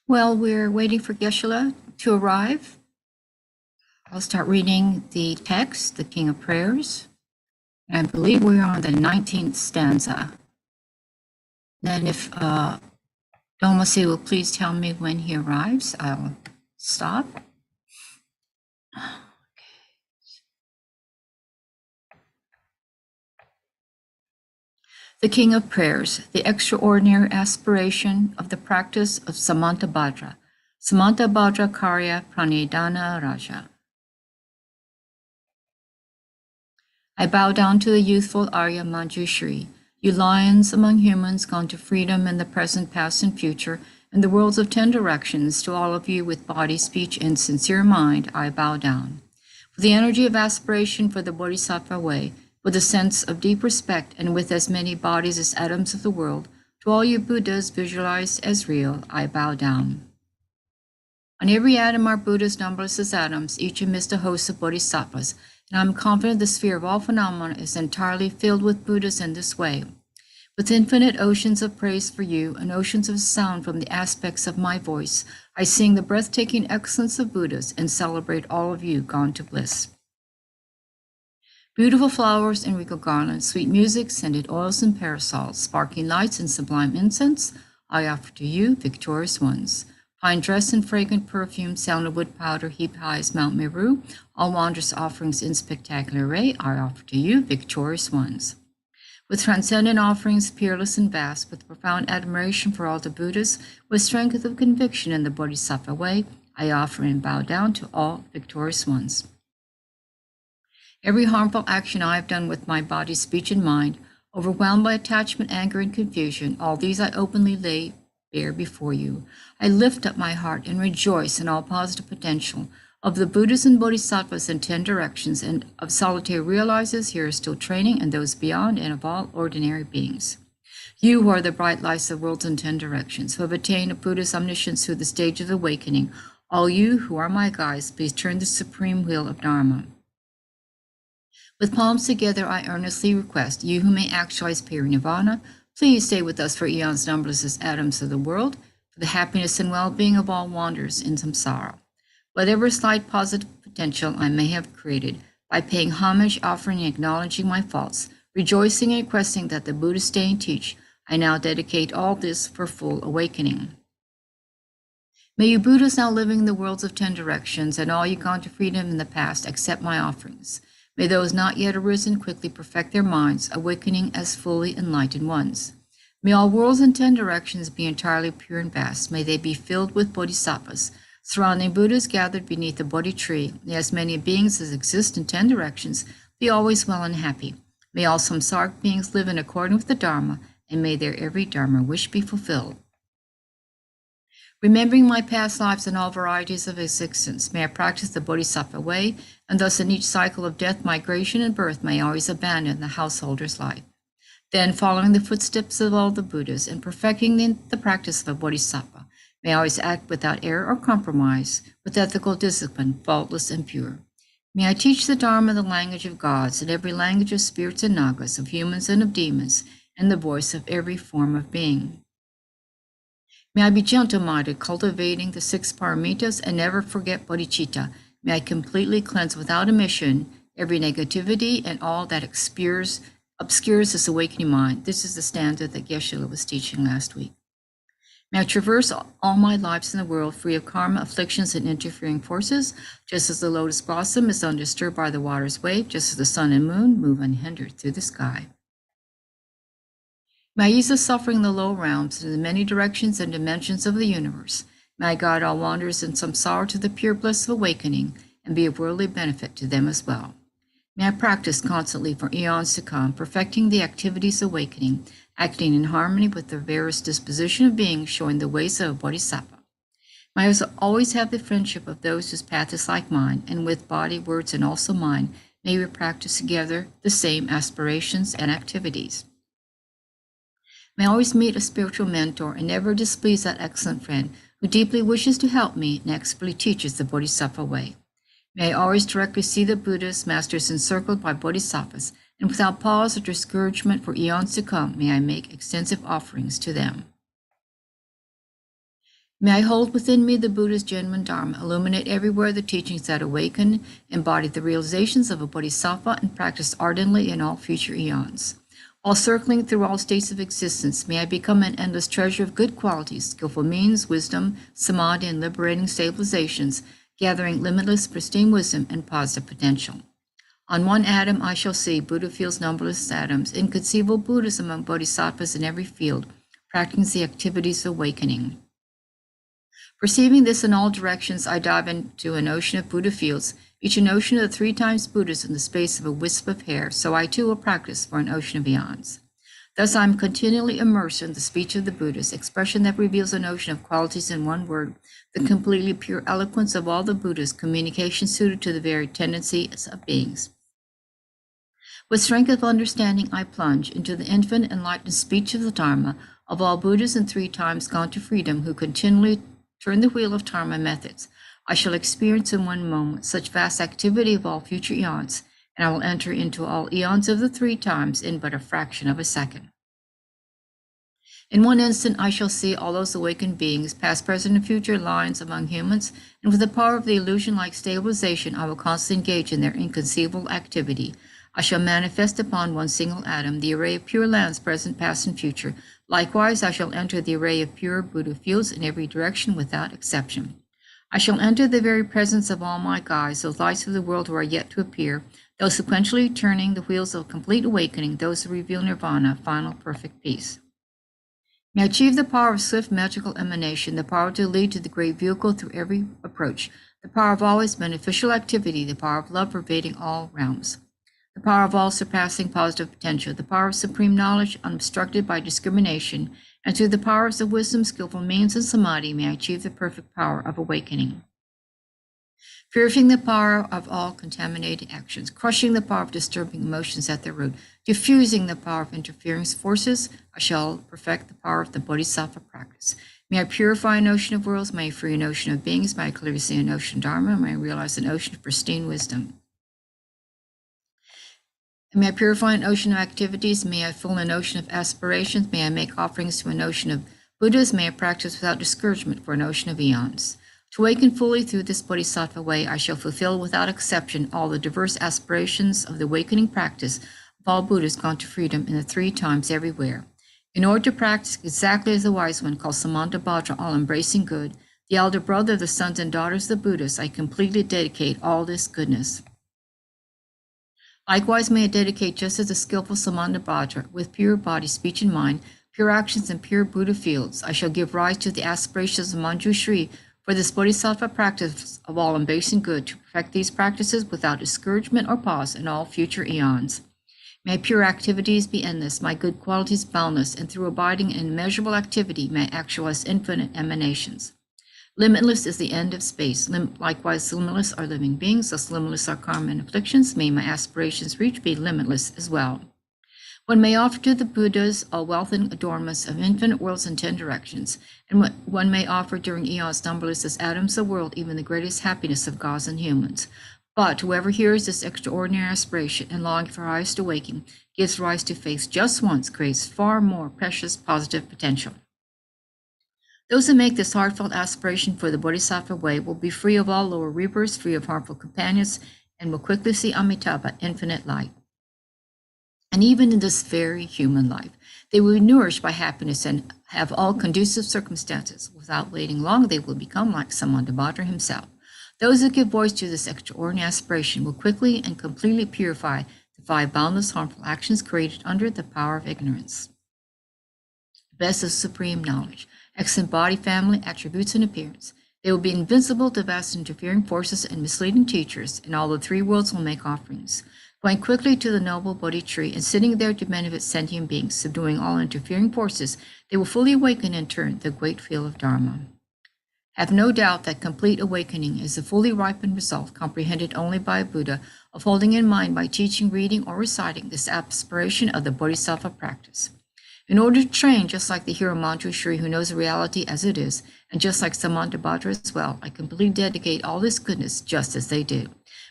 Well, we're waiting for Geshe to arrive. I'll start reading the text, the King of Prayers. I believe we're on the 19th stanza. Then if Domasi will please tell me when he arrives, I'll stop. The King of Prayers, the extraordinary aspiration of the practice of Samantabhadra. Samantabhadra Karya Pranidhana Raja. I bow down to the youthful Arya Manjushri, you lions among humans gone to freedom in the present, past, and future, in the worlds of 10 directions, to all of you with body, speech, and sincere mind, I bow down. For the energy of aspiration for the Bodhisattva way, with a sense of deep respect and with as many bodies as atoms of the world, to all you Buddhas visualized as real, I bow down. On every atom are Buddhas numberless as atoms, each amidst a host of bodhisattvas, and I'm confident the sphere of all phenomena is entirely filled with Buddhas in this way. With infinite oceans of praise for you and oceans of sound from the aspects of my voice, I sing the breathtaking excellence of Buddhas and celebrate all of you gone to bliss. Beautiful flowers and regal garlands, sweet music, scented oils and parasols, sparkling lights and sublime incense, I offer to you, victorious ones. Fine dress and fragrant perfume, sandalwood powder, heap high as Mount Meru, all wondrous offerings in spectacular array, I offer to you, victorious ones. With transcendent offerings, peerless and vast, with profound admiration for all the Buddhas, with strength of conviction in the Bodhisattva way, I offer and bow down to all victorious ones. Every harmful action I have done with my body, speech, and mind, overwhelmed by attachment, anger, and confusion, all these I openly lay bare before you. I lift up my heart and rejoice in all positive potential of the Buddhas and Bodhisattvas in 10 directions, and of solitary realizers here are still training, and those beyond, and of all ordinary beings. You who are the bright lights of worlds in 10 directions, who have attained a Buddha's omniscience through the stage of awakening, all you who are my guides, please turn the supreme wheel of Dharma. With palms together, I earnestly request, you who may actualize Parinirvana, please stay with us for eons numberless as atoms of the world, for the happiness and well-being of all wanderers in samsara. Whatever slight positive potential I may have created, by paying homage, offering, and acknowledging my faults, rejoicing and requesting that the Buddha stay and teach, I now dedicate all this for full awakening. May you Buddhas now living in the worlds of 10 directions, and all you gone to freedom in the past, accept my offerings. May those not yet arisen quickly perfect their minds, awakening as fully enlightened ones. May all worlds in 10 directions be entirely pure and vast. May they be filled with bodhisattvas, surrounding Buddhas gathered beneath the Bodhi tree. May as many beings as exist in 10 directions be always well and happy. May all samsaric beings live in accordance with the Dharma, and may their every Dharma wish be fulfilled. Remembering my past lives and all varieties of existence, may I practice the Bodhisattva way, and thus in each cycle of death, migration, and birth, may I always abandon the householder's life. Then, following the footsteps of all the Buddhas and perfecting the practice of a Bodhisattva, may I always act without error or compromise, with ethical discipline, faultless and pure. May I teach the Dharma in the language of gods, in every language of spirits and nagas, of humans and of demons, and the voice of every form of being. May I be gentle-minded, cultivating the 6 paramitas, and never forget Bodhichitta. May I completely cleanse without omission every negativity and all that obscures this awakening mind. This is the stanza that Geshe was teaching last week. May I traverse all my lives in the world free of karma, afflictions, and interfering forces, just as the lotus blossom is undisturbed by the water's wave, just as the sun and moon move unhindered through the sky. May I ease the suffering in the low realms, in the many directions and dimensions of the universe. May I guide all wanderers in samsara to the pure bliss of awakening, and be of worldly benefit to them as well. May I practice constantly for eons to come, perfecting the activities of awakening, acting in harmony with the various disposition of beings, showing the ways of a bodhisattva. May I always have the friendship of those whose path is like mine, and with body, words, and also mind, may we practice together the same aspirations and activities. May I always meet a spiritual mentor and never displease that excellent friend who deeply wishes to help me and expertly teaches the Bodhisattva way. May I always directly see the Buddhas, masters encircled by Bodhisattvas, and without pause or discouragement for eons to come, may I make extensive offerings to them. May I hold within me the Buddha's genuine Dharma, illuminate everywhere the teachings that awaken, embody the realizations of a bodhisattva, and practice ardently in all future eons. While circling through all states of existence, may I become an endless treasure of good qualities, skillful means, wisdom, samadhi, and liberating stabilizations, gathering limitless, pristine wisdom and positive potential. On one atom I shall see Buddha feels numberless atoms, inconceivable Buddhas among bodhisattvas in every field, practicing the activities of awakening. Perceiving this in all directions, I dive into an ocean of Buddha fields, each an ocean of the 3 times Buddhas in the space of a wisp of hair, so I too will practice for an ocean of eons. Thus I am continually immersed in the speech of the Buddhas, expression that reveals an ocean of qualities in one word, the completely pure eloquence of all the Buddhas, communication suited to the very tendencies of beings. With strength of understanding, I plunge into the infinite enlightened speech of the Dharma of all Buddhas and 3 times gone to freedom who continually turn the wheel of Dharma methods. I shall experience in one moment such vast activity of all future eons, and I will enter into all eons of the 3 times in but a fraction of a second. In one instant, I shall see all those awakened beings, past, present, and future lines among humans, and with the power of the illusion-like stabilization, I will constantly engage in their inconceivable activity. I shall manifest upon one single atom the array of pure lands, present, past, and future. Likewise, I shall enter the array of pure Buddha fields in every direction without exception. I shall enter the very presence of all my guides, those lights of the world who are yet to appear, those sequentially turning the wheels of complete awakening, those who reveal nirvana, final perfect peace. May I achieve the power of swift magical emanation, the power to lead to the great vehicle through every approach, the power of always beneficial activity, the power of love pervading all realms, the power of all surpassing positive potential, the power of supreme knowledge unobstructed by discrimination, and through the powers of wisdom, skillful means, and samadhi, may I achieve the perfect power of awakening. Purifying the power of all contaminating actions, crushing the power of disturbing emotions at their root, diffusing the power of interfering forces, I shall perfect the power of the bodhisattva practice. May I purify an ocean of worlds, may I free an ocean of beings, may I clearly see an ocean of Dharma, may I realize an ocean of pristine wisdom. May I purify an ocean of activities, may I fill an ocean of aspirations, may I make offerings to an ocean of Buddhas, may I practice without discouragement for an ocean of eons. To awaken fully through this bodhisattva way, I shall fulfill without exception all the diverse aspirations of the awakening practice of all Buddhas gone to freedom in the 3 times everywhere. In order to practice exactly as the wise one called Samantabhadra, all-embracing good, the elder brother of the sons and daughters of the Buddhas, I completely dedicate all this goodness. Likewise, may I dedicate just as a skillful Samantabhadra, with pure body, speech, and mind, pure actions, and pure Buddha fields, I shall give rise to the aspirations of Manjushri for this bodhisattva practice of all embracing good, to perfect these practices without discouragement or pause in all future eons. May pure activities be endless, my good qualities boundless, and through abiding in immeasurable activity may I actualize infinite emanations. Limitless is the end of space. Likewise, limitless are living beings, thus limitless are karma and afflictions. May my aspirations reach be limitless as well. One may offer to the Buddhas all wealth and adornments of infinite worlds in 10 directions, and one may offer during eons numberless as atoms of the world even the greatest happiness of gods and humans. But whoever hears this extraordinary aspiration and longing for highest awakening, gives rise to faith just once, creates far more precious positive potential. Those who make this heartfelt aspiration for the Bodhisattva way will be free of all lower rebirths, free of harmful companions, and will quickly see Amitabha, infinite light. And even in this very human life, they will be nourished by happiness and have all conducive circumstances. Without waiting long, they will become like Samantabhadra himself. Those who give voice to this extraordinary aspiration will quickly and completely purify the 5 boundless harmful actions created under the power of ignorance. The best of supreme knowledge, excellent body, family, attributes, and appearance. They will be invincible to vast interfering forces and misleading teachers, and all the 3 worlds will make offerings. Going quickly to the noble Bodhi tree and sitting there to benefit sentient beings, subduing all interfering forces, they will fully awaken in turn the great field of Dharma. Have no doubt that complete awakening is the fully ripened result, comprehended only by a Buddha, of holding in mind by teaching, reading, or reciting this aspiration of the Bodhisattva practice. In order to train, just like the hero Manjushri who knows reality as it is, and just like Samantabhadra as well, I completely dedicate all this goodness just as they did.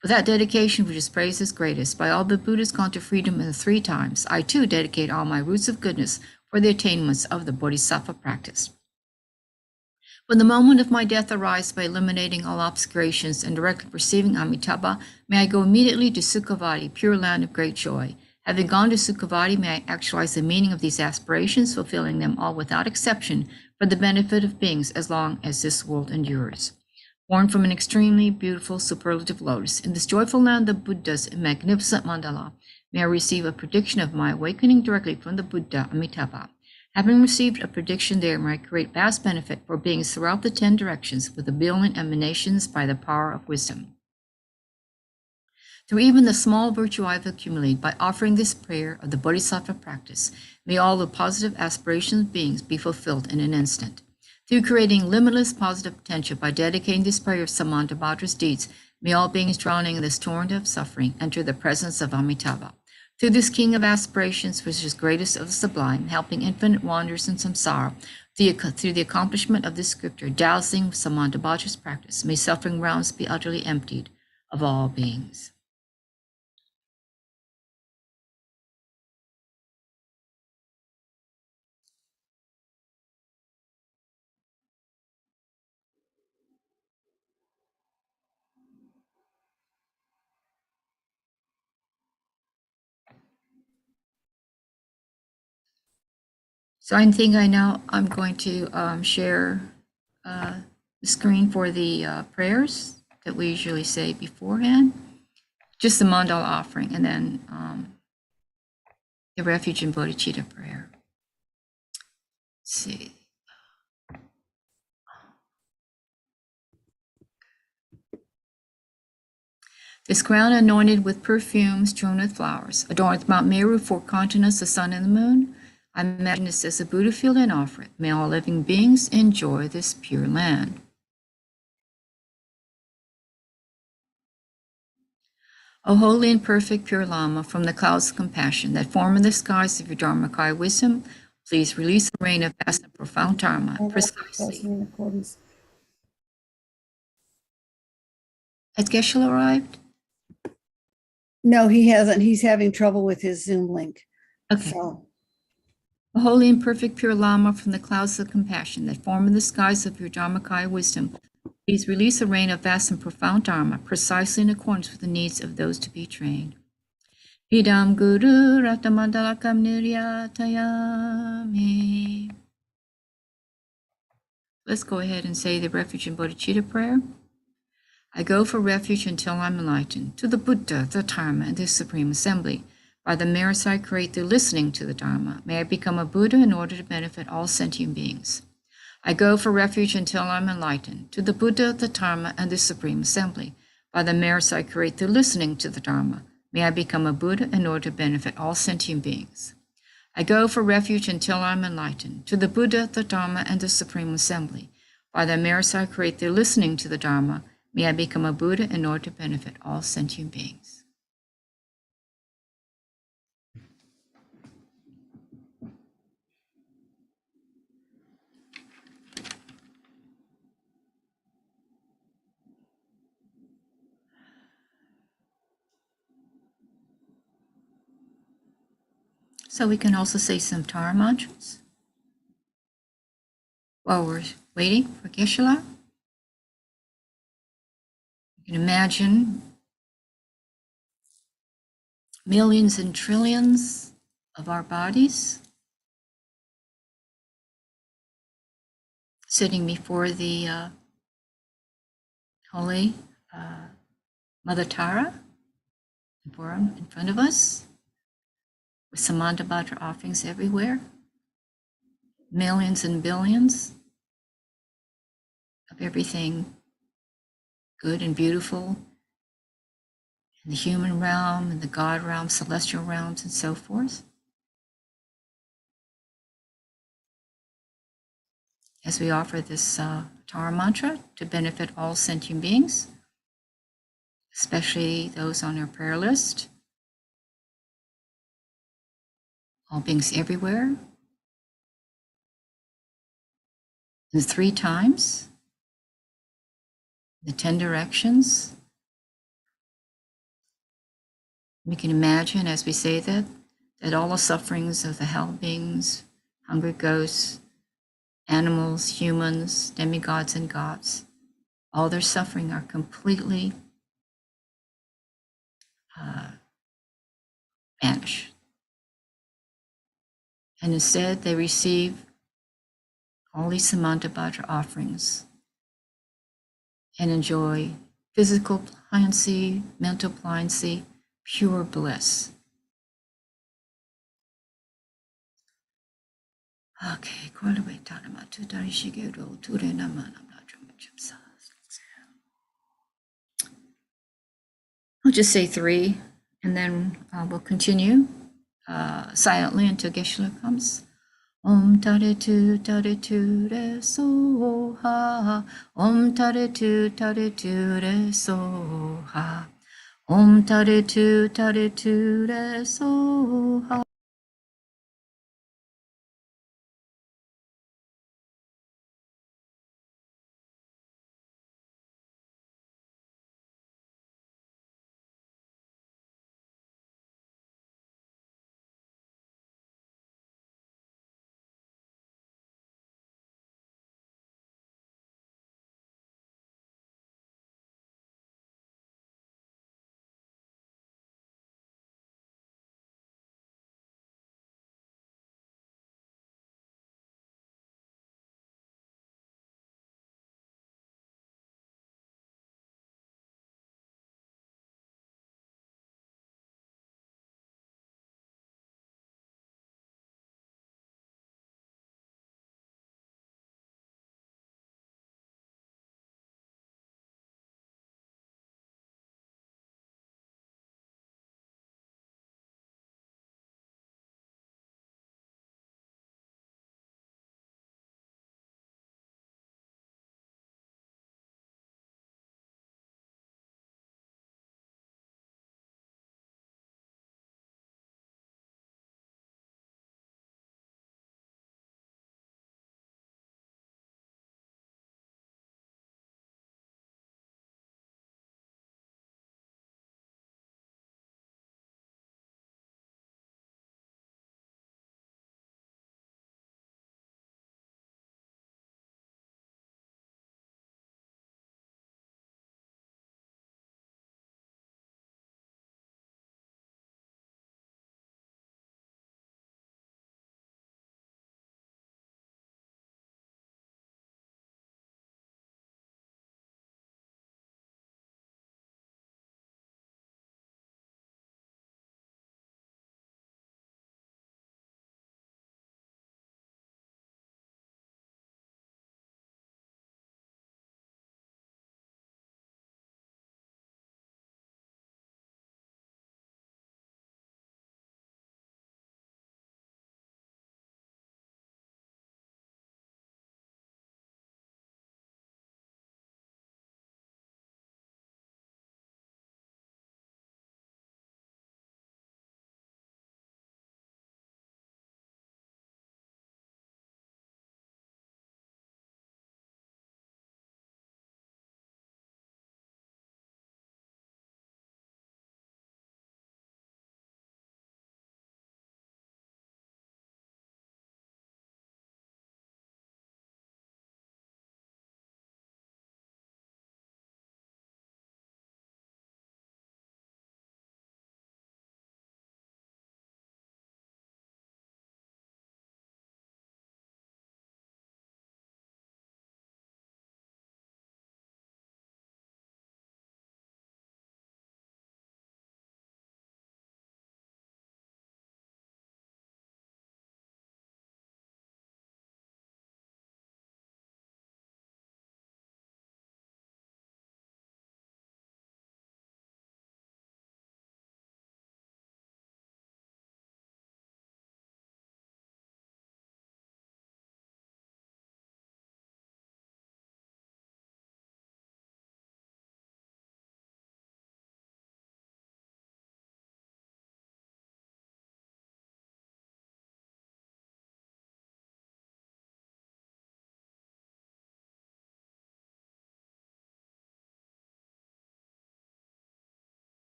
With that dedication which is praised as greatest by all the Buddhas gone to freedom in the 3 times, I too dedicate all my roots of goodness for the attainments of the Bodhisattva practice. When the moment of my death arrives by eliminating all obscurations and directly perceiving Amitabha, may I go immediately to Sukhavati, pure land of great joy. Having gone to Sukhavati, may I actualize the meaning of these aspirations, fulfilling them all without exception for the benefit of beings as long as this world endures. Born from an extremely beautiful superlative lotus, in this joyful land of Buddhas in magnificent mandala, may I receive a prediction of my awakening directly from the Buddha Amitabha. Having received a prediction there, may I create vast benefit for beings throughout the 10 directions with a billion emanations by the power of wisdom. Through even the small virtue I have accumulated by offering this prayer of the Bodhisattva practice, may all the positive aspirations of beings be fulfilled in an instant. Through creating limitless positive potential by dedicating this prayer of Samantabhadra's deeds, may all beings drowning in this torrent of suffering enter the presence of Amitabha. Through this king of aspirations, which is greatest of the sublime, helping infinite wanderers in samsara, through the accomplishment of this scripture, dousing Samantabhadra's practice, may suffering realms be utterly emptied of all beings. So I think I'm going to share the screen for the prayers that we usually say beforehand, just the mandala offering, and then the Refuge and Bodhichitta prayer. Let's see. This crown anointed with perfumes strewn with flowers, adorned with Mount Meru, 4 continents, the sun and the moon. I imagine this as a Buddha field and offer it. May all living beings enjoy this pure land. O holy and perfect pure Lama, from the clouds of compassion that form in the skies of your Dharmakaya wisdom, please release the rain of vast and profound Dharma precisely. Has Geshe arrived? No, he hasn't. He's having trouble with his Zoom link. Okay. So, O holy and perfect pure Lama, from the clouds of compassion that form in the skies of your Dharmakaya wisdom, please release a rain of vast and profound Dharma, precisely in accordance with the needs of those to be trained. Idam Guru Ratamadalakam Niryatayami. Let's go ahead and say the Refuge and Bodhichitta prayer. I go for refuge until I'm enlightened, to the Buddha, the Dharma, and the Supreme Assembly. By the merits I create through listening to the Dharma, may I become a Buddha in order to benefit all sentient beings. I go for refuge until I'm enlightened, to the Buddha, the Dharma, and the Supreme Assembly. By the merits I create through listening to the Dharma, may I become a Buddha in order to benefit all sentient beings. I go for refuge until I'm enlightened, to the Buddha, the Dharma, and the Supreme Assembly. By the merits I create through listening to the Dharma, may I become a Buddha in order to benefit all sentient beings. So we can also say some Tara mantras while we're waiting for Geshe. You can imagine millions and trillions of our bodies sitting before the holy Mother Tara in front of us, with Samantabhadra offerings everywhere, millions and billions of everything good and beautiful in the human realm, in the God realm, celestial realms, and so forth. As we offer this Tara mantra to benefit all sentient beings, especially those on our prayer list, all beings everywhere, and 3 times, the 10 directions. We can imagine as we say that all the sufferings of the hell beings, hungry ghosts, animals, humans, demigods, and gods. All their suffering are completely vanished. And instead, they receive all these Samantabhadra offerings and enjoy physical pliancy, mental pliancy, pure bliss. Okay, I'll just say 3, and then we'll continue silently until Geshe comes. Om tare tu re so ha. Om tare tu re so ha. Om tare tu re so ha.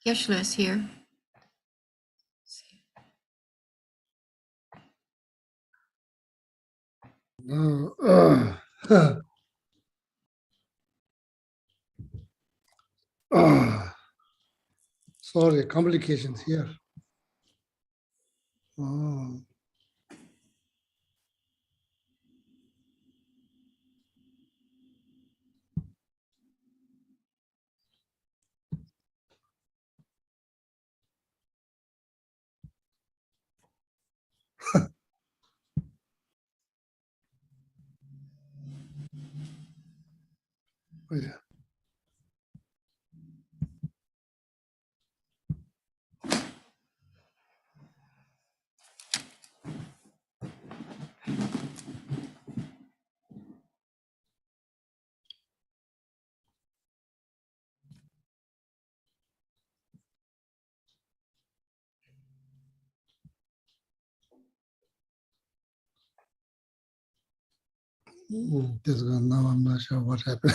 Geshe is here. Sorry, complications here. Oh. Oh, yeah. This one, now I'm not sure what happened.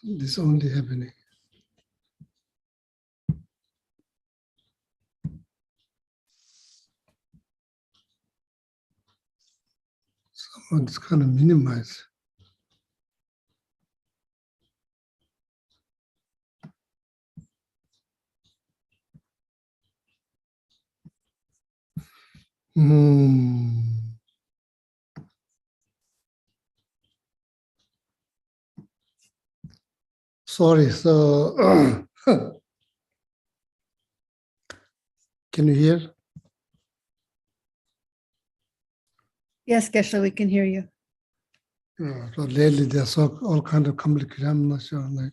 This only happening. Someone is kind of minimized. Sorry, so can you hear? Yes, Geshe, we can hear you. So lately there's all kind of complications. I'm not sure like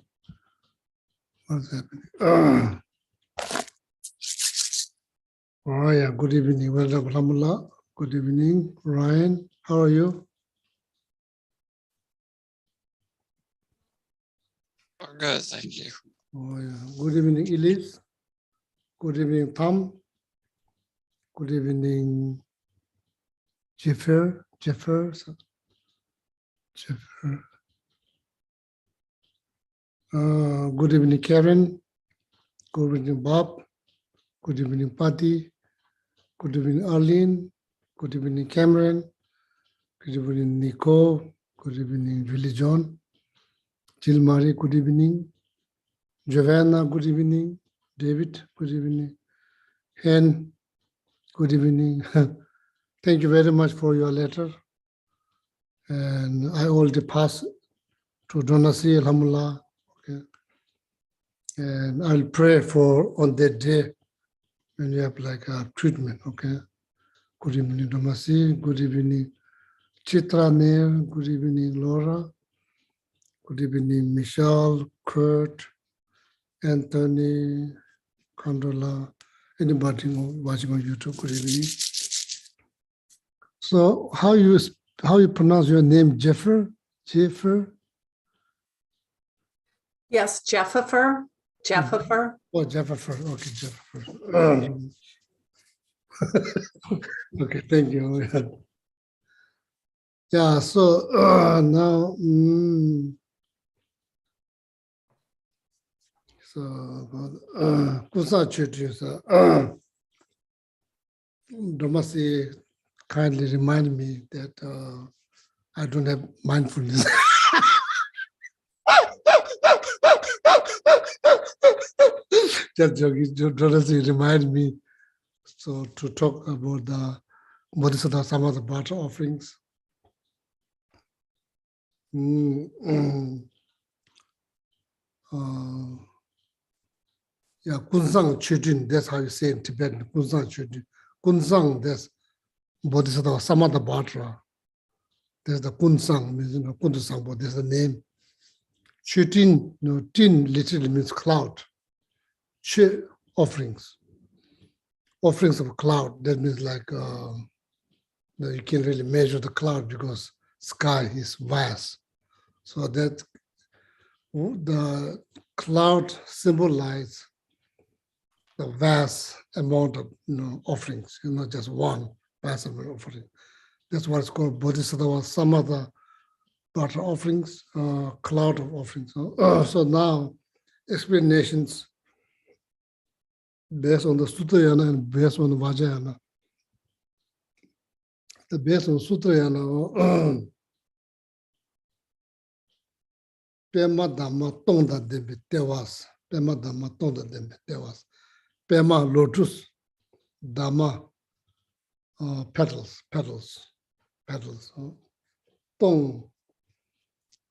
what's happening. Oh yeah, good evening. Welcome, Alhamdulillah. Good evening, Ryan. How are you? Good, thank you. Oh yeah. Good evening, Elise. Good evening, Tom. Good evening, Jeffer. Good evening, Karen. Good evening, Bob. Good evening, Patty. Good evening, Arlene. Good evening, Cameron. Good evening, Nico. Good evening, Julie John. Jill Marie, good evening. Giovanna, good evening. David, good evening. Hen, good evening. Thank you very much for your letter. And I already passed to Donasi, Alhamdulillah. Okay. And I'll pray for on that day when you have like a treatment, okay? Good evening, Donasi. Good evening, Chitra Nair. Good evening, Laura. Good evening, Michelle, Kurt, Anthony, Condola, anybody watching on YouTube, good evening. So how you pronounce your name, Jeffer? Yes, Jeffifer. Oh, Jeffer. Okay, Jeffer. Okay, thank you. Yeah, so now, Kusa Chutu, Domasi kindly remind me that I don't have mindfulness. Just joking, Domasi remind me so to talk about the Bodhisattva, some of the barter offerings. Yeah, Kunsang Chudin, that's how you say in Tibetan, Kunsang Chudin. Kunsang, that's Bodhisattva, Samatha Bhatra. There's the Kunsang, means, Kunsang, but there's the name. Chutin, tin literally means cloud. Chi, offerings. Offerings of cloud, that means like, you can't really measure the cloud because sky is vast. So that the cloud symbolizes the vast amount of offerings, not just one vast amount of offering. That's what it's called Bodhisattva, some other butter offerings, cloud of offerings. So now explanations based on the Sutrayana and based on the Vajrayana. The based on Sutrayana, Pema Dhamma Tonda Dembe Devas, Pema Dhamma Tonda Dembe Devas, Pema Lotus, Dhamma petals. Tong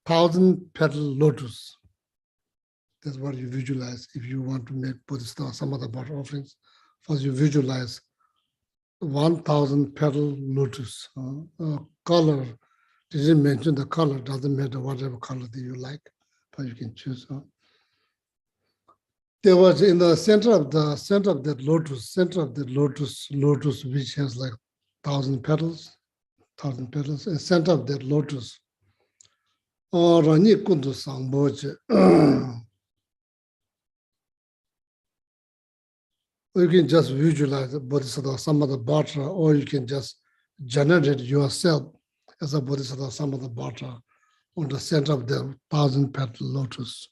1,000 petal lotus. That's what you visualize if you want to make Bodhisattva, some other bottle offerings. First, you visualize 1,000 petal lotus. Color, didn't mention the color, doesn't matter whatever color that you like, but you can choose. There was in the center of that lotus, which has like 1,000 petals, and center of that lotus. Rani kundu sangboje. You can just visualize the Bodhisattva Samadha Bhatra, or you can just generate yourself as a Bodhisattva Samadha Bhatra on the center of the 1,000 petal lotus.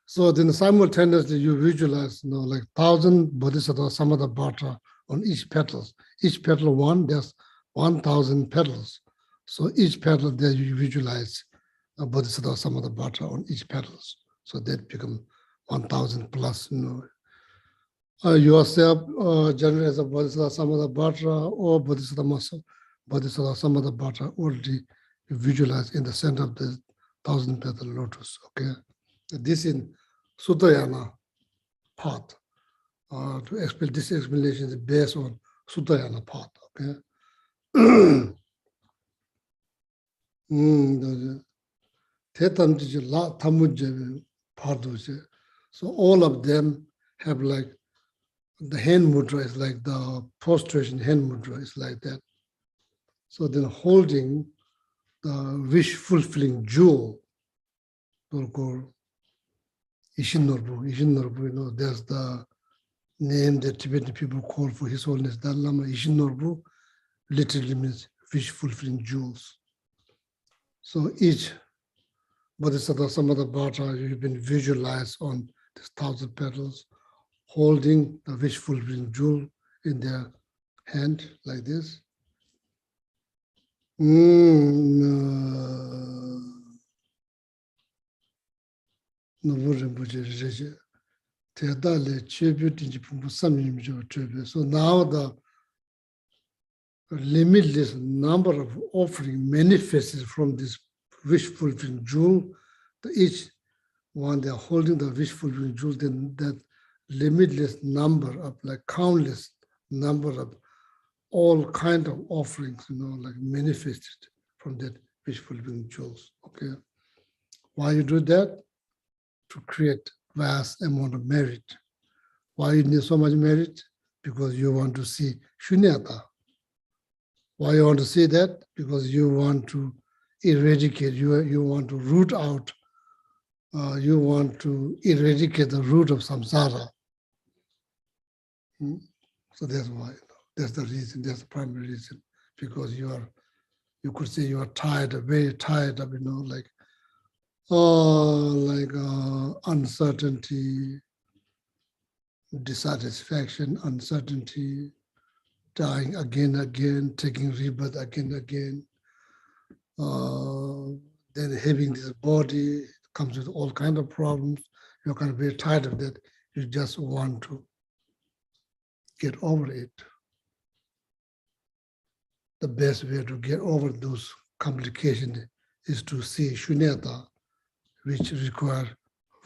So then simultaneously you visualize, like 1,000 Bodhisattva Samadha Bhatra on each petal. Each petal one, there's 1,000 petals. So each petal there you visualize a Bodhisattva Samadha Bhatra on each petals. So that become 1,000 plus, yourself generate as a Bodhisattva Samadha Bhatra or Bodhisattva Samadha Bhatra already visualize in the center of the 1,000 petal lotus, okay? This in Sutrayana part. To explain this explanation is based on Sutrayana part, okay? So all of them have like the hand mudra is like the prostration hand mudra is like that. So then holding the wish fulfilling jewel, Ishin Norbu, there's the name that Tibetan people call for His Holiness Dalai Lama. Ishin Norbu literally means wish fulfilling jewels. So each Bodhisattva Samadha Bhatra, you've been visualized on these 1,000 petals, holding the wish fulfilling jewel in their hand like this. So now the limitless number of offering manifested from this wish fulfilling jewel. Each one they are holding the wish fulfilling jewel, then that limitless number of like countless number of all kind of offerings, like manifested from that wish fulfilling jewels. Okay, why you do that? To create vast amount of merit. Why you need so much merit? Because you want to see shunyata. Why you want to see that? Because you want to eradicate, you want to root out, you want to eradicate the root of samsara. So that's why, that's the reason, that's the primary reason. Because you could say you are tired, very tired of, uncertainty, dissatisfaction, uncertainty, dying again, taking rebirth again, then having this body comes with all kinds of problems. You're kind of very tired of that. You just want to get over it. The best way to get over those complications is to see shunyata, which require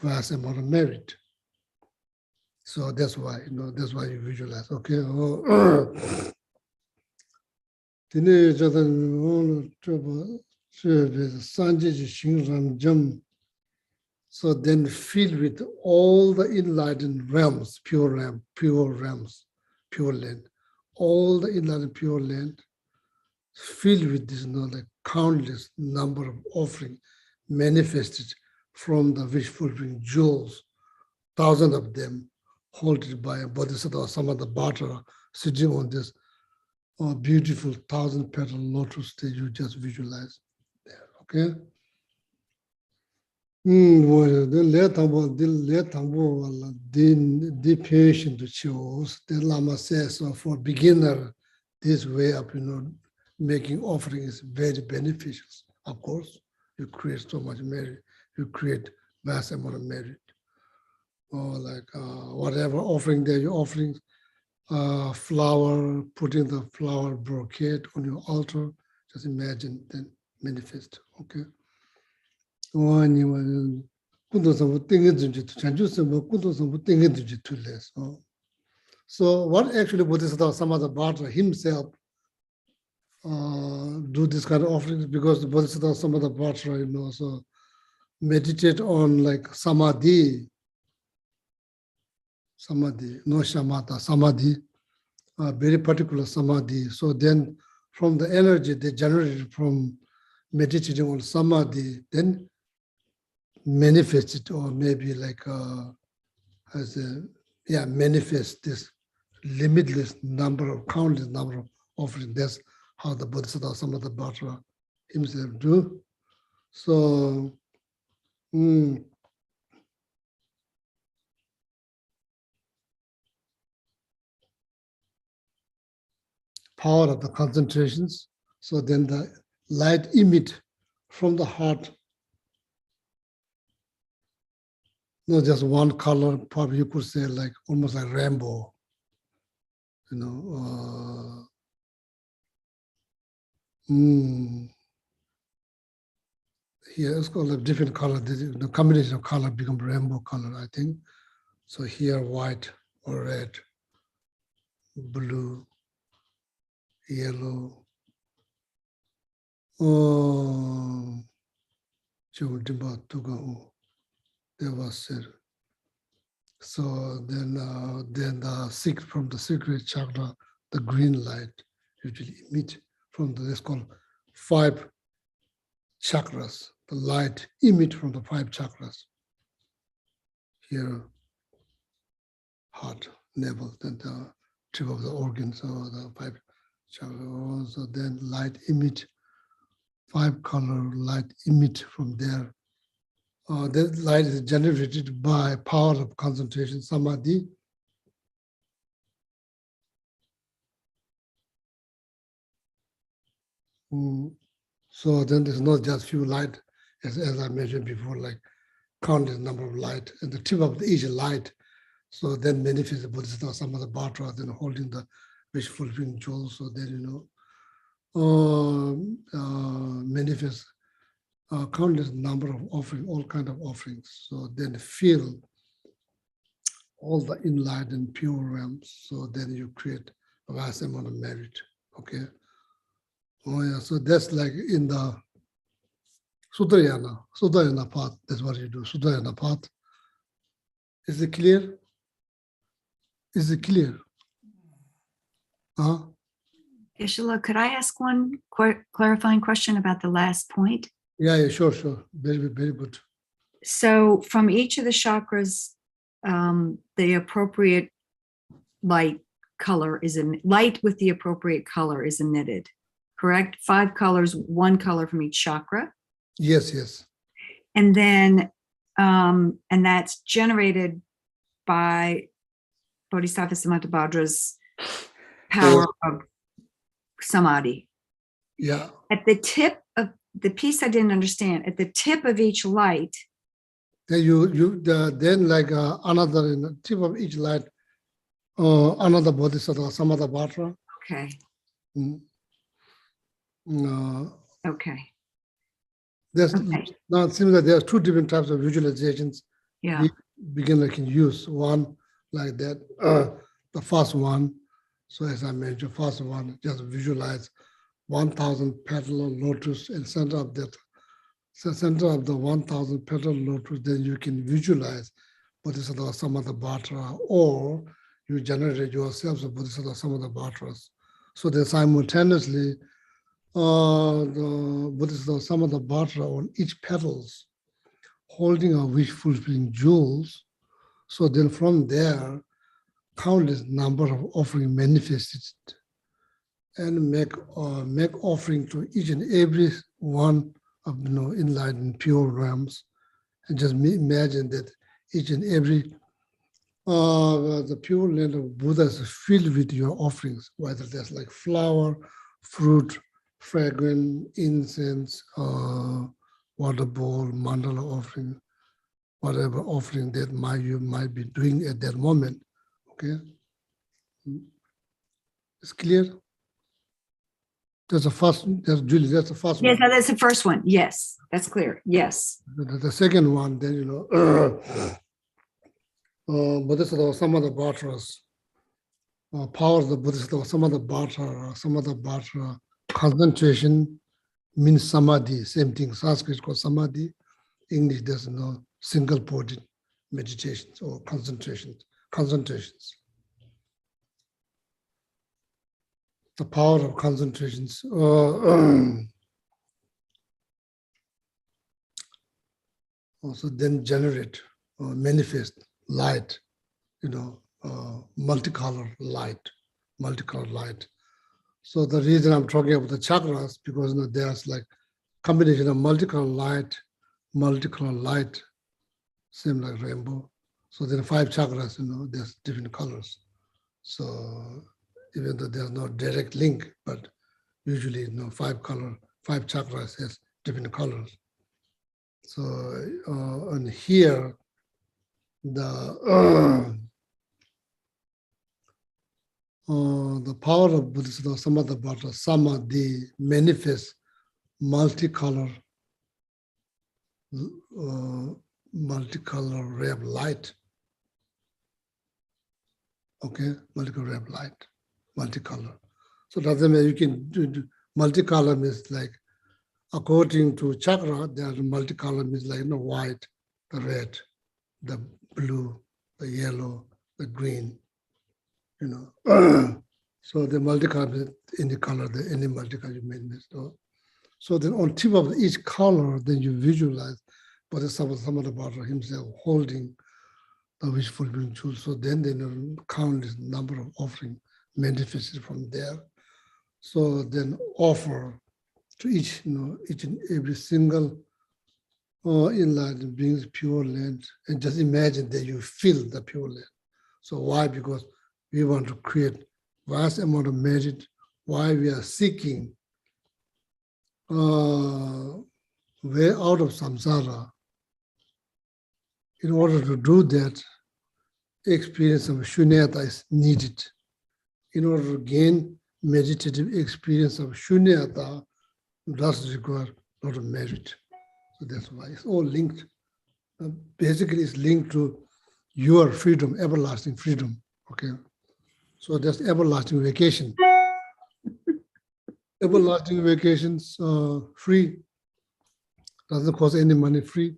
vast amount of merit. So that's why, that's why you visualize. Okay. So then filled with all the enlightened realms, pure realms, pure land, all the enlightened pure land, filled with this like countless number of offering manifested from the wish fulfilling jewels, thousands of them, held by a Bodhisattva Samadha Bhatra, sitting on this beautiful 1,000 petal lotus that you just visualize there. Okay. Well, then let the patient to choose. The Lama says so for beginner, this way of making offering is very beneficial. Of course, you create so much merit, you create vast amount of merit. Or like whatever offering there, you're offering flower, putting the flower brocade on your altar. Just imagine, then manifest. Okay. So what actually Bodhisattva Samadabhadra himself do this kind of offerings, because the Bodhisattva Samadabhadra, so meditate on like samadhi, no shamatha, samadhi, very particular samadhi. So then from the energy they generated from meditating on samadhi, then manifest it, or maybe like manifest this limitless number of, countless number of offerings. That's how the Bodhisattva Samadabhadra himself do. So power of the concentrations. So then the light emit from the heart, not just one color, probably you could say like almost like rainbow, here it's called a different color. The combination of color become rainbow color, I think. So here white or red, blue, yellow, there was said. So then the from the secret chakra, the green light usually emit from the, that's called 5 chakras. The light emit from the 5 chakras. Here, heart, navel, then the tip of the organs, or the 5 chakras. So then light emit, 5 color light emit from there. That light is generated by power of concentration, samadhi. So then there's not just few light, as I mentioned before, like countless number of light, and the tip of each light. So then manifest the Bodhisattva Samadabhadra, then holding the wish fulfilling jewel. So then manifest countless number of offering, all kind of offerings. So then feel all the enlightened pure realms. So then you create a vast amount of merit. Okay. So that's like in the Sudayana path. That's what you do. Sudayana path. Is it clear? Is it clear? Geshe, could I ask one clarifying question about the last point? Yeah, sure. Very, very good. So from each of the chakras, the appropriate light color is light with the appropriate color is emitted, correct? 5 colors, 1 color from each chakra. Yes. And then, and that's generated by Bodhisattva Samadabhadra's power of samadhi. Yeah. At the tip of the piece I didn't understand, at the tip of each light. Then then like another in the tip of each light, another Bodhisattva Samadabhadra. Okay. Okay. Now it seems that there are 2 different types of visualizations. Yeah. Beginner can use one like that. The first one, so as I mentioned, first one, just visualize 1,000 petal lotus in center of that. So center of the 1,000 petal lotus, then you can visualize Bodhisattva Samadabhadra, or you generate yourselves a Bodhisattva Samadabhadras. So then simultaneously, the Bodhisattva Samadabhadra on each petals, holding a wish fulfilling jewels. So then from there, countless number of offering manifested, and make offering to each and every one of enlightened pure realms, and just imagine that each and every the pure land of Buddha is filled with your offerings, whether that's like flower, fruit, fragrant, incense, water bowl, mandala offering, whatever offering that you might be doing at that moment. Okay, it's clear. That's the first. That's Julie. That's the first Yes, one. that's the first one. Yes, that's clear. Yes. The second one, then Bodhisattva, some of the Bhattras, power of the Bodhisattva, some of the Bhattara, concentration means samadhi, same thing. Sanskrit called samadhi. English, there's no single ported meditations or concentrations. The power of concentrations. Also then generate or manifest light, multicolor light. So the reason I'm talking about the chakras, because there's like combination of multicolor light, same like rainbow. So then 5 chakras, there's different colors. So even though there's no direct link, but usually 5 chakras has different colors. So and here the power of Bodhisattva Samadhi Samadhi manifests multicolor ray of light. Okay, multicolor So doesn't mean you can do multicolor means like according to chakra, there multicolor means like white, the red, the blue, the yellow, the green, So the multicolor is any color, any multicolor you made. So then on tip of each color, then you visualize Bodhisattva Samadhi himself holding the wish fulfilling jewel. So then they count this number of offering manifested from there. So then offer to each and every single enlightened beings pure land, and just imagine that you feel the pure land. So why? Because we want to create vast amount of merit. Why we are seeking way out of samsara. In order to do that, experience of shunyata is needed. In order to gain meditative experience of shunyata, does require a lot of merit. So that's why it's all linked. Basically, it's linked to your freedom, everlasting freedom. Okay. So that's everlasting vacation. Everlasting vacations, free. Doesn't cost any money, free.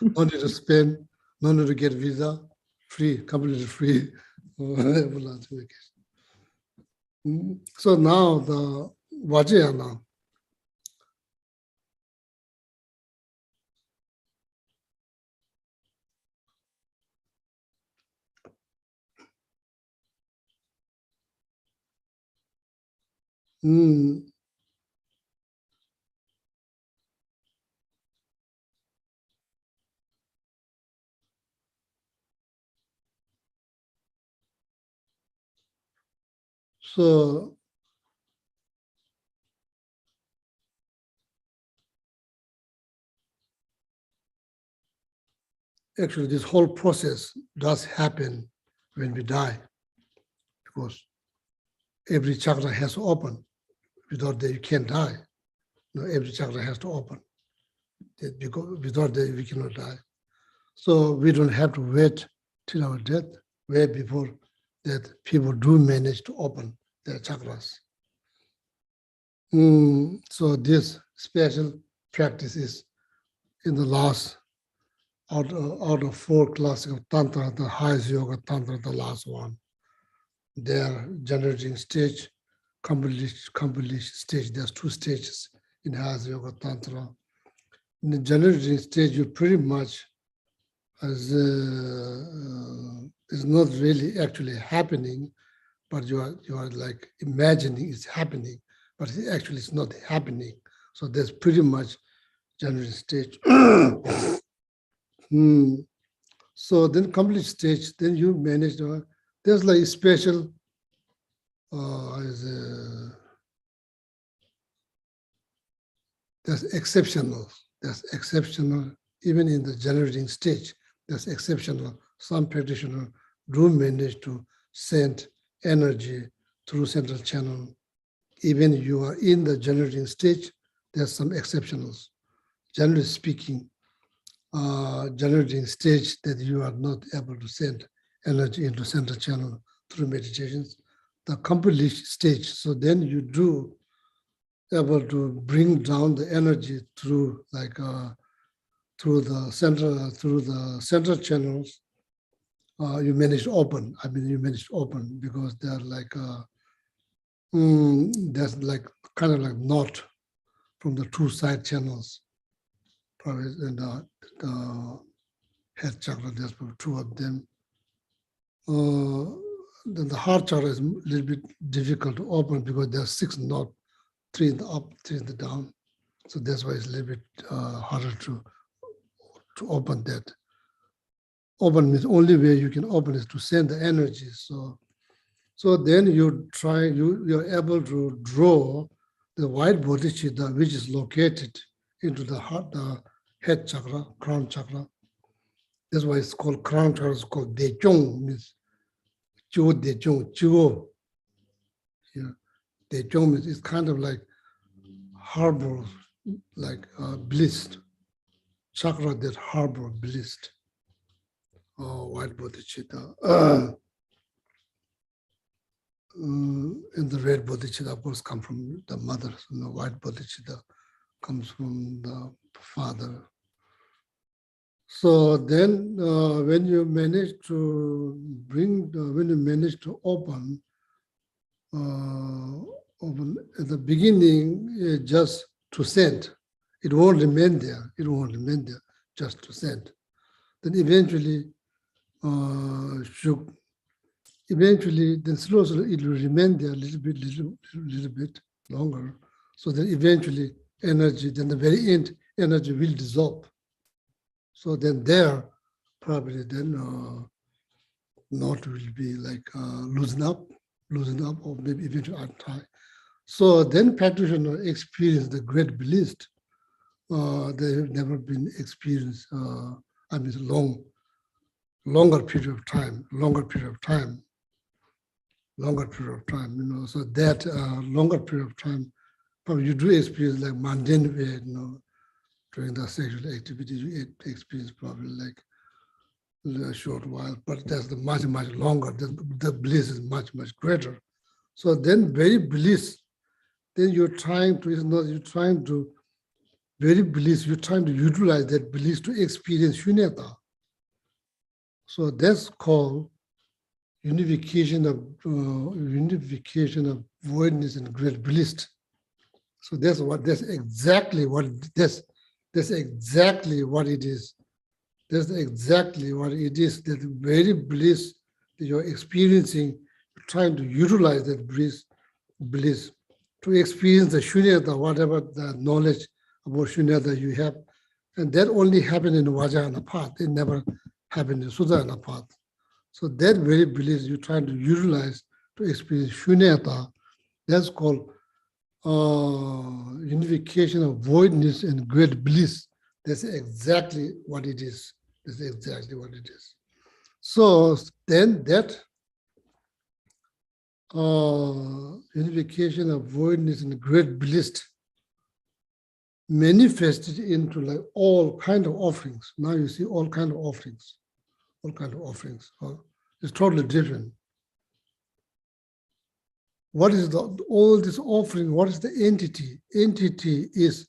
No need to spend, no need to get visa, free, completely free. Everlasting vacation. So now the Vajrayana. So actually this whole process does happen when we die, because every chakra has to open. Without that, you can't die. Every chakra has to open. Because without that, we cannot die. So we don't have to wait till our death. Way before that, people do manage to open their chakras. So this special practice is in the last, out of 4 classical tantra, the highest yoga tantra, the last one. Their generating stage, completion stage. There's 2 stages in highest yoga tantra. In the generating stage, you pretty much is not really actually happening, but you are like imagining it's happening, but it actually is not happening. So that's pretty much generating stage. So then complete stage, then you manage, there's like special, that's exceptional. That's exceptional, even in the generating stage, that's exceptional. Some practitioners do manage to send energy through central channel. Even you are in the generating stage, there's some exceptionals. Generally speaking, generating stage that you are not able to send energy into central channel through meditations, the complete stage. So then you do able to bring down the energy through like through the central channels. You manage to open. I mean, you manage to open because they're like there's like kind of like knot from the two side channels. Probably in the head chakra, there's probably two of them. Then the heart chakra is a little bit difficult to open because there's 6 knots, 3 in the up, 3 in the down. So that's why it's a little bit harder to open that. Open means only way you can open is to send the energy. So then you try, you're able to draw the white bodhichitta, which is located into the heart, the head chakra, crown chakra. That's why it's called crown chakra. It's called Dechong, means Chuo Dechong, Chuo. Yeah. Dechong means it's kind of like harbor, like bliss. Chakra that harbor bliss. White bodhichitta. And the red bodhichitta, of course, come from the mother. And the white bodhichitta comes from the father. So then when you manage to bring, when you manage to open at the beginning, just to send, it won't remain there. It won't remain there, just to send. Then eventually, then slowly it will remain there a little bit longer. So then eventually energy, then the very end, energy will dissolve. So then there, probably then knot will be like loosen up, or maybe eventually untie. So then practitioner experience the great bliss. They have never been experienced, I mean, longer period of time, you know. So that longer period of time, probably you do experience like mundane way, you know, during the sexual activity, you experience probably like a short while, but that's the much longer. The bliss is much greater. So then very bliss. Then you're trying to, it's not you're trying to very bliss. You're trying to utilize that bliss to experience shunyata. So that's called unification of voidness and great bliss. So that's exactly what it is. That's exactly what it is. That very bliss that you're experiencing, you're trying to utilize that bliss to experience the shunyata, whatever the knowledge about shunyata you have. And that only happened in Vajrayana path. It never happened in Sudhana path. So that very bliss you're trying to utilize to experience shunyata, that's called unification of voidness and great bliss. That's exactly what it is. So then that unification of voidness and great bliss manifested into like all kind of offerings. Now you see all kind of offerings. It's totally different. What is all this offering? What is the entity? Entity is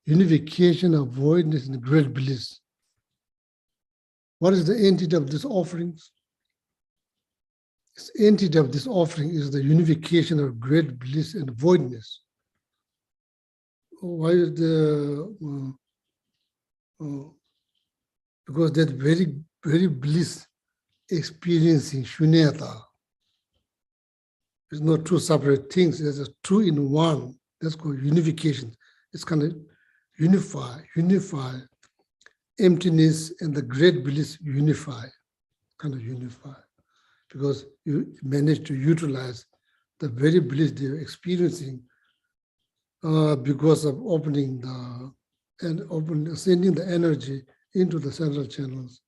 unification of voidness and great bliss. What is the entity of these offerings? The entity of this offering is the unification of great bliss and voidness. Why is the because that very bliss experiencing shunyata. It's not two separate things, it's a two in one. That's called unification. It's kind of unify, emptiness and the great bliss unify, kind of unify, because you manage to utilize the very bliss they're experiencing because of opening sending the energy into the central channels.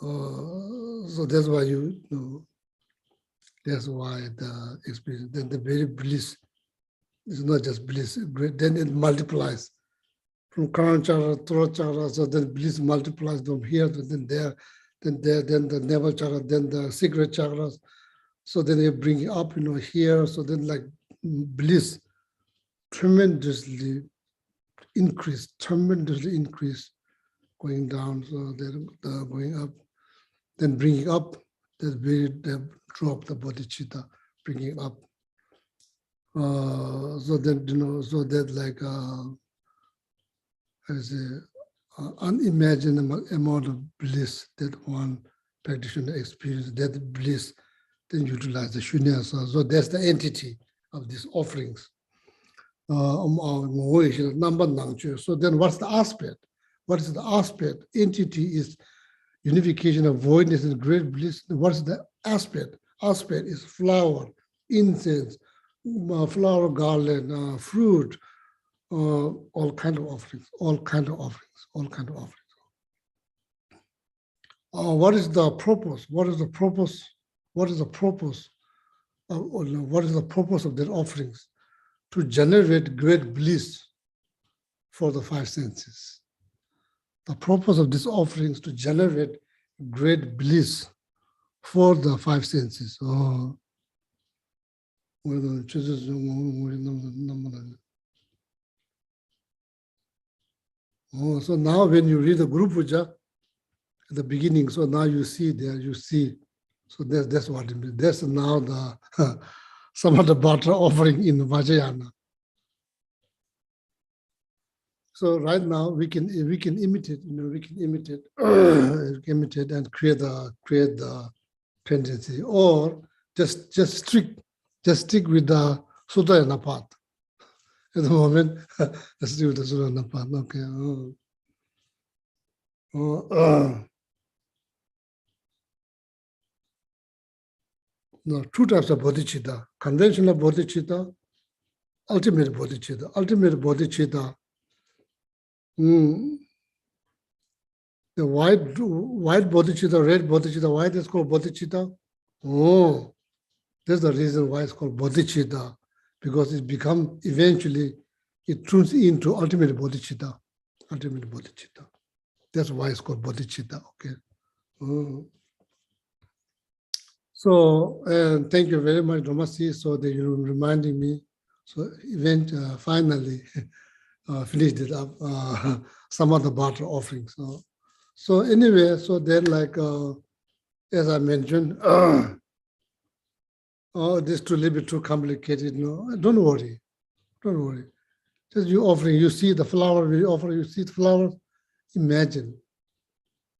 So that's why that's why the experience, then the very bliss is not just bliss, then it multiplies from crown chakra, throat chakra, so then bliss multiplies from here to then there, then the navel chakra, then the secret chakras. So then they bring it up, here. So then like bliss tremendously increase, going down. So they're going up, then bringing up, they drop the bodhichitta, bringing up. So then, so that like, as unimaginable amount of bliss that one practitioner experiences, that bliss then utilize the shunyasa. So that's the entity of these offerings. So then what's the aspect? What is the aspect? Entity is unification of voidness and great bliss. What's the aspect? Aspect is flower, incense, flower garland, fruit, all kind of offerings. What is the purpose? What is the purpose of their offerings? To generate great bliss for the five senses. The purpose of these offerings to generate great bliss for the five senses. So now when you read the Guru Puja at the beginning, so now you see there, so that's what it means. That's now the some of the butter offering in Vajrayana. So right now we can imitate, imitate and create the tendency, or just stick with the Sudayana path. At the moment, let's do the Sudayana path. Okay. No, two types of bodhicitta: conventional bodhicitta, ultimate bodhicitta. Ultimate bodhicitta. The white bodhicitta, red bodhicitta. Why it's called bodhicitta? Oh, that's the reason why it's called bodhicitta, because it becomes eventually, it turns into ultimate bodhicitta. Ultimate bodhicitta. That's why it's called bodhicitta. Okay. So, and thank you very much, Ramasi, so that you're reminding me. So, finally finished it up, some of the barter offerings. So anyway, so then like, as I mentioned, this is a little bit too complicated. No, don't worry. Just you offering, you see the flower, you see the flowers, imagine,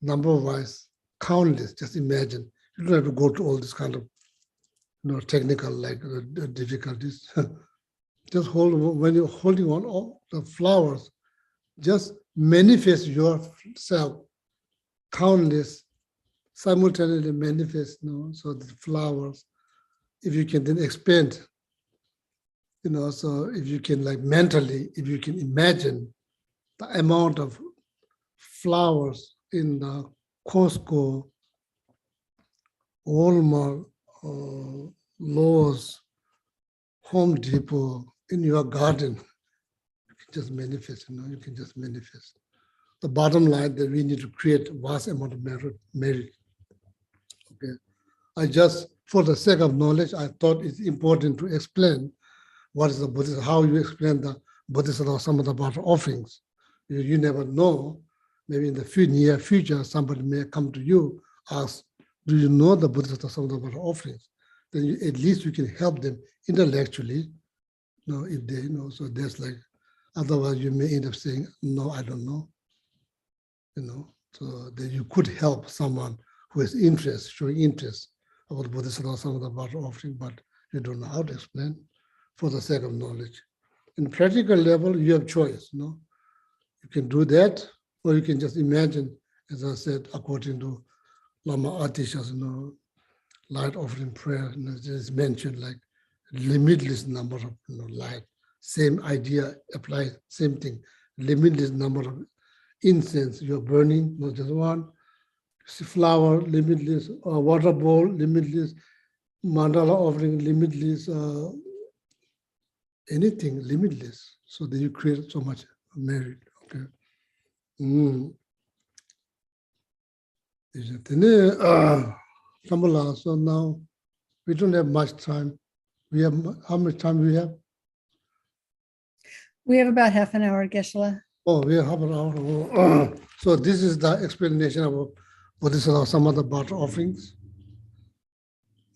number-wise, countless, just imagine. You don't have to go to all this kind of technical like difficulties. Just when you're holding on all the flowers, just manifest yourself, countless, simultaneously manifest. So the flowers, if you can then expand, so if you can like mentally, if you can imagine the amount of flowers in the Costco, Walmart, Lowe's, Home Depot, in your garden, you can just manifest, you can just manifest. The bottom line that we need to create vast amount of merit. Okay. I just, for the sake of knowledge, I thought it's important to explain what is the Buddhist, how you explain the Bodhisattva or some of the barter offerings. You never know, maybe in the near future, somebody may come to you, ask, do you know the Bodhisattva, some of the barter offerings? Then at least you can help them intellectually, if they know. So that's like, otherwise you may end up saying, no, I don't know. So that you could help someone who has interest, showing interest about Bodhisattva, some of the barter offering, but you don't know how to explain for the sake of knowledge. in practical level, you have choice, no? You can do that, or you can just imagine, as I said, according to Lama Atisha's, light offering prayer, it's mentioned like limitless number of light. Same idea applies, same thing. Limitless number of incense you're burning, not just one. Flower, limitless. Water bowl, limitless. Mandala offering, limitless. Anything, limitless. So that you create so much merit. Okay. So now we don't have much time. We have how much time we have? We have about half an hour, Geshe. Oh, we have half an hour. So this is the explanation about Bodhisattva, some of the barter offerings.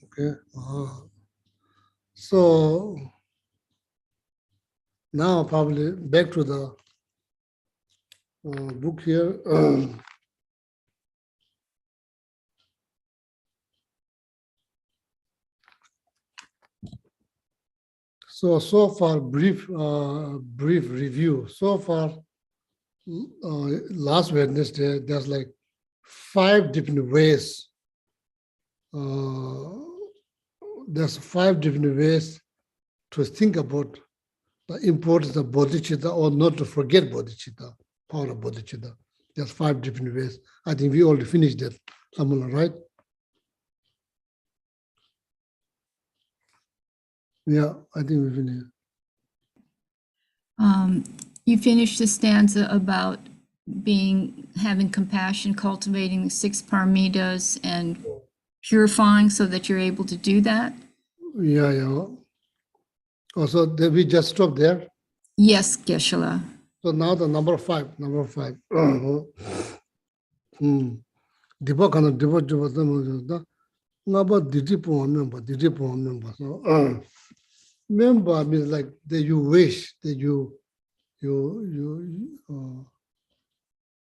Okay. So now probably back to the book here. So far, brief review. So far, last Wednesday, there's like 5 different ways. There's 5 different ways to think about the importance of bodhicitta, or not to forget bodhicitta, power of bodhicitta. There's 5 different ways. I think we already finished that. Someone, right? Yeah, I think we finished. You finished the stanza about having compassion, cultivating the 6 paramitas, and purifying so that you're able to do that? Yeah. Also, we just stopped there. Yes, Geshe. So now the number 5. So member means like that you wish, that you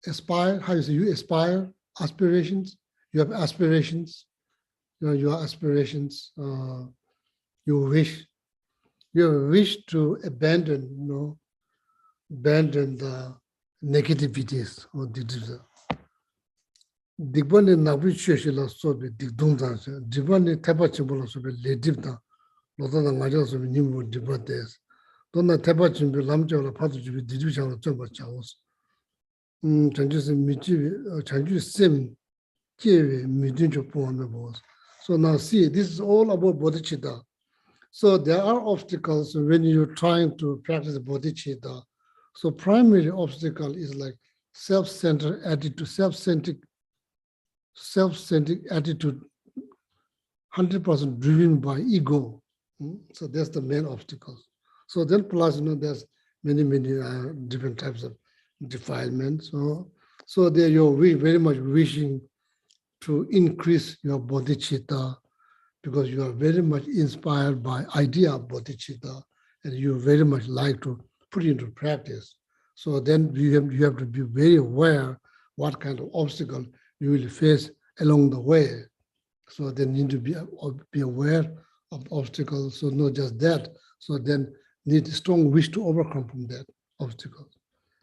aspire. How you say, you aspire, aspirations. You have aspirations. Your aspirations. You wish to abandon, abandon the negativities or the Digbani Nabi Sheshila Sobi, Digdunza, Divani Tapachimbola Sobi, Ledivna, Lotana Maja Sobi, Nimu Dibates, Donna Tapachimbi, Lamja, Patu, Division of Jamba Chaos. Changes in Michi, changes sim, Kiwi, Midinjo Poemabos. So now see, this is all about Bodhichitta. So there are obstacles when you're trying to practice Bodhichitta. So primary obstacle is like self-centered attitude, self-centered attitude, 100% driven by ego. So that's the main obstacle. So then plus, there's many different types of defilement. So there you're very much wishing to increase your bodhicitta, because you are very much inspired by idea of bodhicitta, and you very much like to put it into practice. So then you have to be very aware what kind of obstacle you will face along the way. So then you need to be aware of obstacles. So not just that. So then need a strong wish to overcome from that obstacle.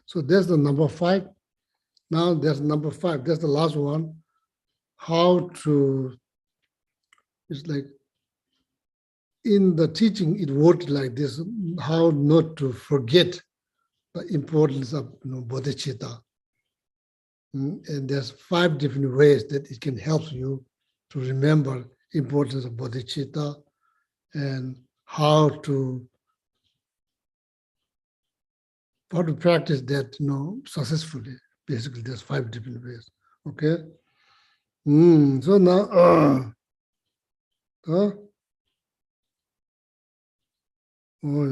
So that's the number 5. Now there's number 5. That's the last one. How to, it's like in the teaching, it worked like this, how not to forget the importance of bodhicitta. And there's 5 different ways that it can help you to remember importance of bodhicitta and how to practice that successfully. Basically, there's 5 different ways. Okay. So now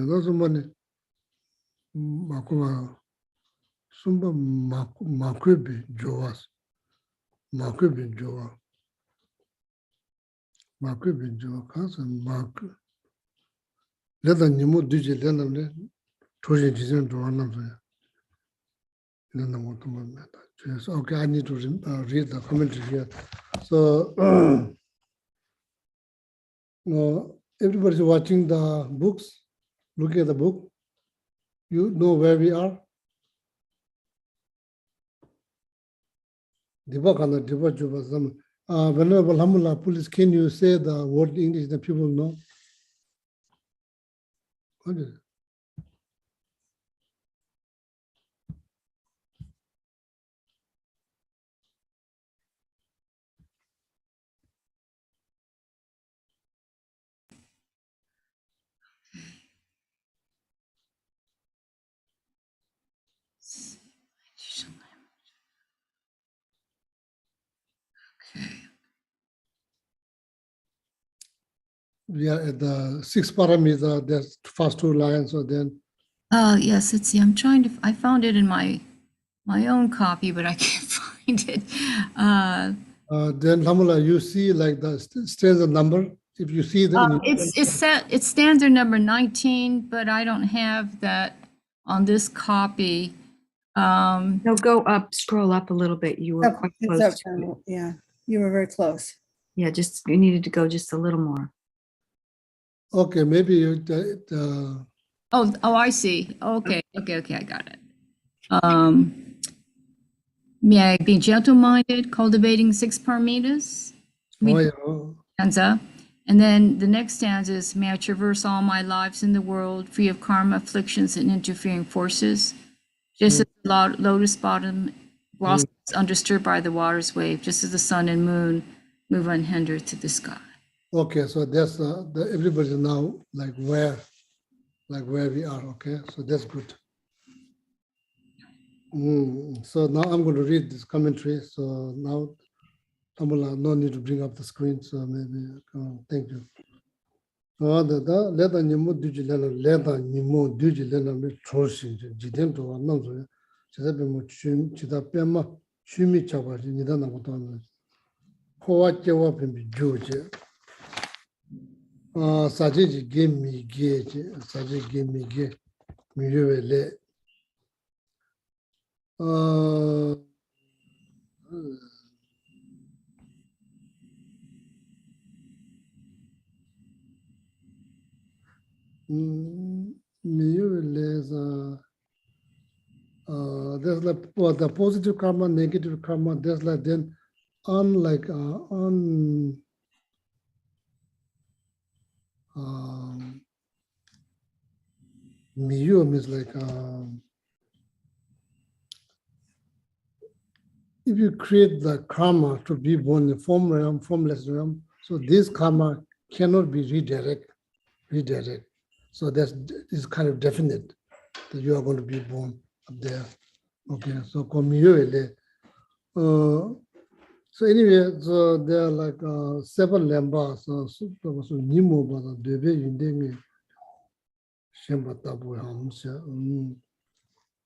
that's money. Makuma Sumba Makubi Joas. Makubi Joa. Makubi Joa Cousin Mark. Let the Nimu Digi Lenam Toji Dizan Doranam. Okay, I need to read the commentary here. So, everybody's watching the books, looking at the book. You know where we are? Whenever Alhamdulillah, please, can you say the word in English that people know? What is it? We are at the sixth paramita, there's first two lines, so then Yes, let's see. I'm trying to, I found it in my own copy, but I can't find it. then Alhamdulillah, you see like the stanza number. If you see the It's stanza number 19, but I don't have that on this copy. No, go up, scroll up a little bit. You were quite It's close. up, to it. yeah, you were very close. Yeah, just, you needed to go just a little more. okay, maybe you, Oh, I see. Okay, I got it. May I be gentle-minded, cultivating 6 paramitas? oh, yeah, Stanza. And then the next stanza is, may I traverse all my lives in the world, free of karma, afflictions, and interfering forces. Just as the lotus bottom blossoms undisturbed by the water's wave, just as the sun and moon move unhindered through the sky. okay, so that's everybody now like where we are, okay, so that's good. So now I'm going to read this commentary. So now, Alhamdulillah, no need to bring up the screen. So maybe, thank you. Leda nimu duji lena me troshi jiden to ananzo chida be mo chida pema chumi chawa nida na goto kowa chewa pe juje saji ge mi ge saji ge mi ge mi yele there's like the positive karma, negative karma. There's like then unlike miyu means like if you create the karma to be born in form realm, formless realm, so this karma cannot be redirect. So that's is kind of definite that you are going to be born up there. Okay, so so anyway, so there are like several lambas. So Nimo Bada Debe Yundemi Shemba Tabu Hamsa.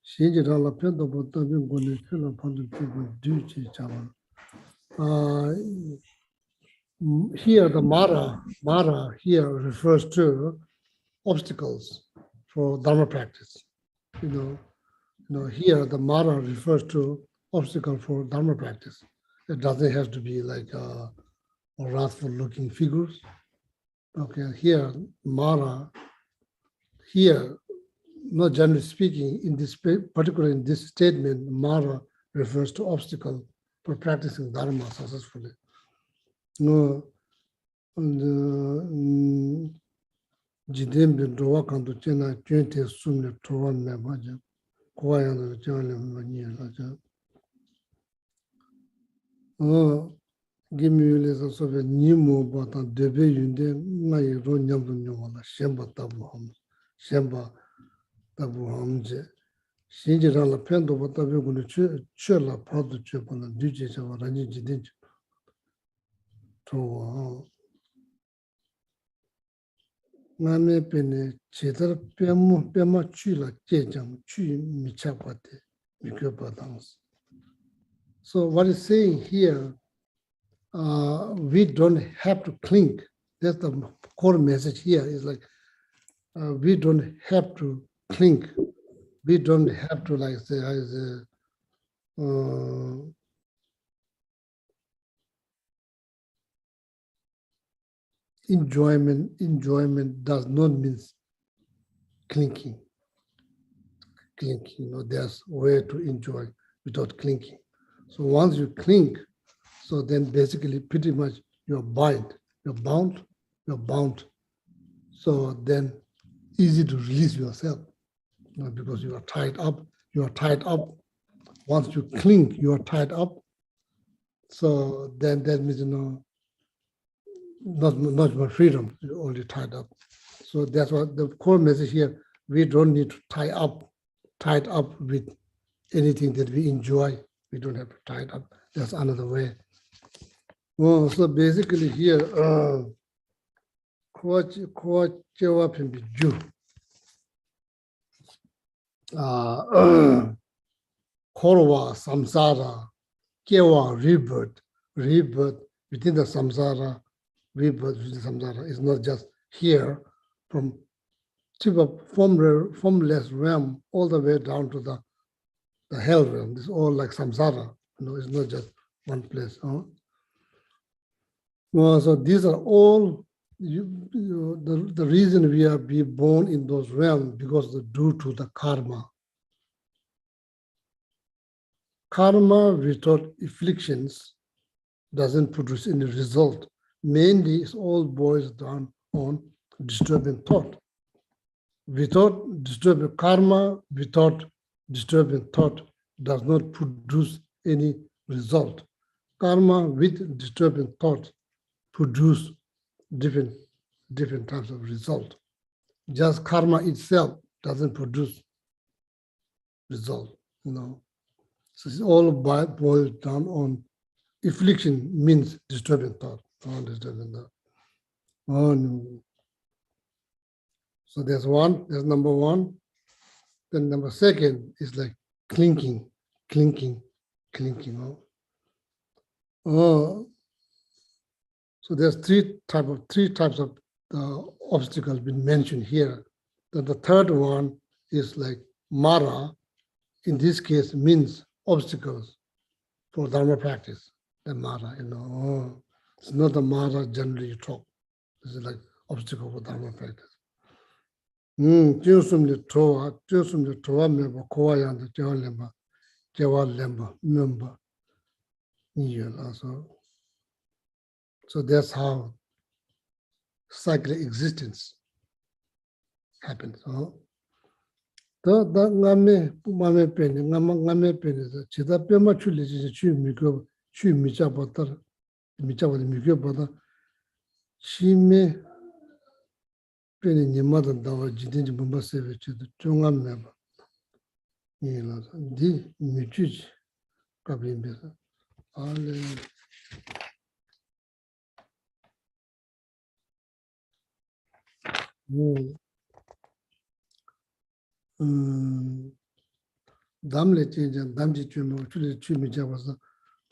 Shinjira La Penta Botabi Gone Killa Pandu people do Chama. Here the Mara here refers to obstacles for Dharma practice. You know, here the Mara refers to obstacle for Dharma practice. It doesn't have to be like wrathful looking figures. Okay, here Mara, here, not generally speaking, in this particular in this statement, Mara refers to obstacle for practicing Dharma successfully. No, and Jidembe Drowa Kanto Chena Chente Sumne Towan Mebaja, Kwayana Janem Mania Laja. Oh, give me a sort of Nimo, but on Debe Yunde, Nay Ronyam Nyawala, Shemba Tabu Ham, Shemba Tabu Hamje. Shinjirala Pendo, but I'm going to chilla part of chip on the duties of Rani Jidin. Name Pene, Cheddar Pema Chula, Jejam, Chu Michapate, Mikopatans. So what is saying here, we don't have to cling. That's the core message here is like, we don't have to cling. We don't have to like say, enjoyment does not mean clinking. clinking. There's a way to enjoy without clinking. So once you clink, so then basically pretty much you're bound. So then easy to release yourself, because you are tied up. Once you clink, you are tied up. So then that means, not more freedom, you're only tied up. So that's what the core message here. We don't need to tied up with anything that we enjoy. We don't have to tie it up. That's another way. Well, so basically here, Korwa, samsara, kewa, rebirth within the samsara, rebirth within the samsara is not just here from tip of formless realm all the way down to the hell realm. This is all like samsara. It's not just one place. Well, so these are all the reason we are being born in those realms, because due to the karma. Karma without afflictions doesn't produce any result. Mainly, it all boils down on disturbing thought. Without disturbing karma, without disturbing thought, does not produce any result. Karma with disturbing thought produce different types of result. Just karma itself doesn't produce result. So it's all boils down on affliction means disturbing thought. Oh, no. So there's number one. Then number second is like clinking. Oh, so there's three types of obstacles been mentioned here. Then the third one is like mara. In this case, means obstacles for dharma practice. The mara, it's not the mara generally you talk. This is like obstacle for dharma practice. So that's how cyclic existence happens. The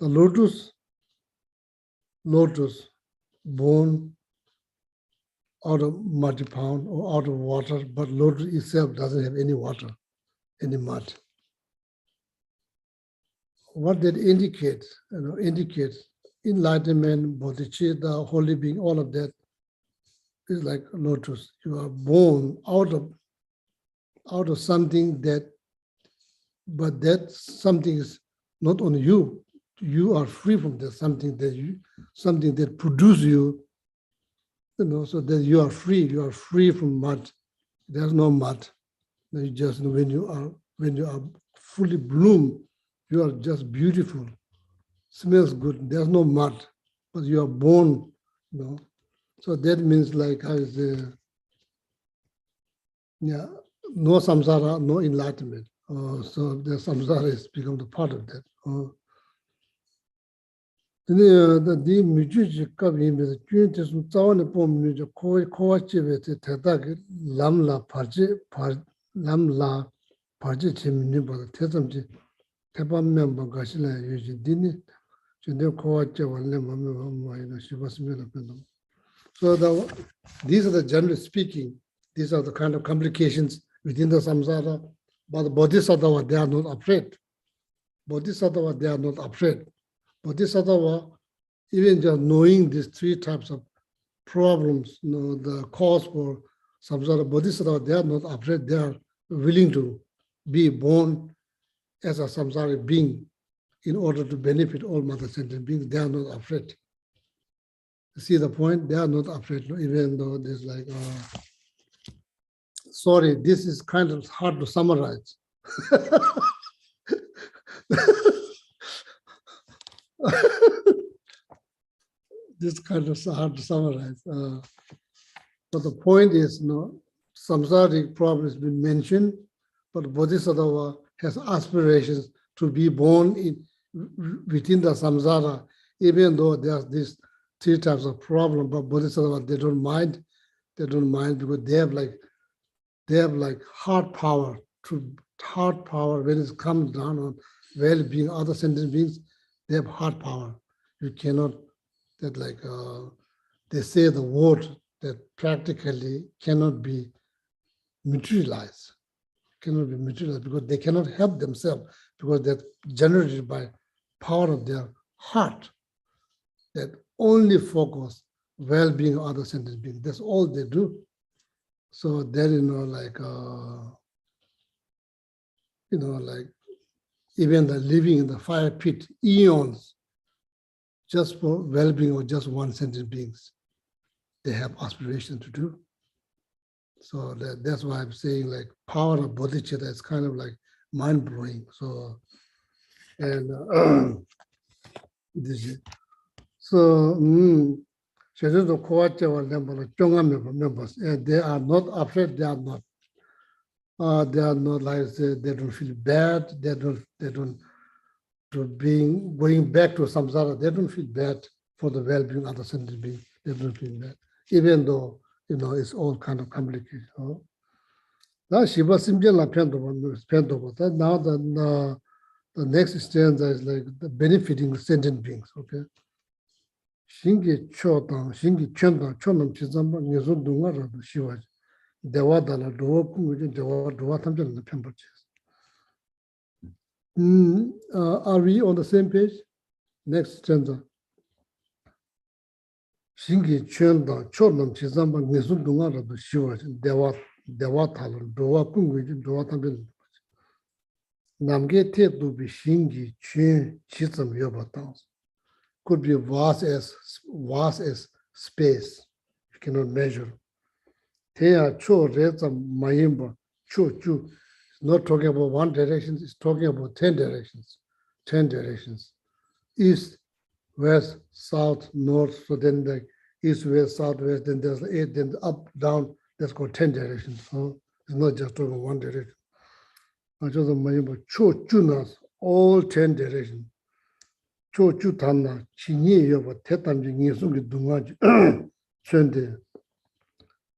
lotus born out of muddy pound or out of water, but lotus itself doesn't have any water, any mud. What that indicates, indicates enlightenment, bodhichitta, holy being, all of that is like lotus. You are born out of something that, but that something is not only you. You are free from that something that produces you. So that you are free from mud. There's no mud. You just, when you are fully bloomed, you are just beautiful, smells good. There's no mud, but you are born, So that means like how is no samsara, no enlightenment. So the samsara has become the part of that. The mutuji kabi is the some town poem music, coachivate, Tadak, Lamla, Lamla, Parjim, but Tesamji, Tapa member, Gashila, usually didn't it? Coach, she was made. So these are the generally speaking, these are the kind of complications within the samsara, but the bodhisattva, they are not afraid. Bodhisattva, they are not afraid. Bodhisattva, even just knowing these three types of problems, the cause for samsara, bodhisattva, they are not afraid, they are willing to be born as a samsaric being in order to benefit all mother sentient beings. They are not afraid. See the point? They are not afraid, even though there's like, sorry, this is kind of hard to summarize. This kind of hard to summarize. But the point is, samsaric problem has been mentioned, but Bodhisattva has aspirations to be born within the samsara, even though there's these three types of problem. But Bodhisattva, they don't mind. They don't mind because they have like heart power when it comes down on well-being, other sentient beings. They have heart power. You cannot. That like they say the word that practically cannot be materialized because they cannot help themselves because they're generated by power of their heart that only focus well-being of other sentient beings. That's all they do. So they're like even the living in the fire pit eons just for well-being of just one sentient beings. They have aspiration to do. So that's why I'm saying like power of bodhicitta is kind of like mind-blowing. So, and this is, so, members, and they are not afraid, they are not like, they don't feel bad, they don't, going back to samsara, they don't feel bad for the well-being of the sentient being. They don't feel bad, even though it's all kind of complicated. Now Shiva Simjala Pentoba. Now the next stanza is like the benefiting sentient beings. Okay. Shingi Chotang, Shingi Chanda, Chonam Chizamba, Nizun Dungara, Shiva, Dewadala, Duoku, Dewa Tamjan, the Pemberches. Are we on the same page? Next stanza. Shingi Chanda, Chonam Chizamba, Nizun Dungara, the Shiva, Dewa Talan, Doa Kungu, Doa Tamjan. Namge Te to be Shingi, Chin, Chisam Yobatans. Could be vast as space. You cannot measure. Tea Cho Reza Mayimba, Cho Chu. It's not talking about one direction, it's talking about 10 directions. 10 directions. East, west, south, north. So then the east, west, south, west, then there's 8, then up, down, that's called 10 directions. So it's not just talking about one direction. I just Mayimba, Cho Chunas, all 10 directions. Chochu Tana, Chinye Yoba, Tetamji, Nisungi Dungaji, Chende,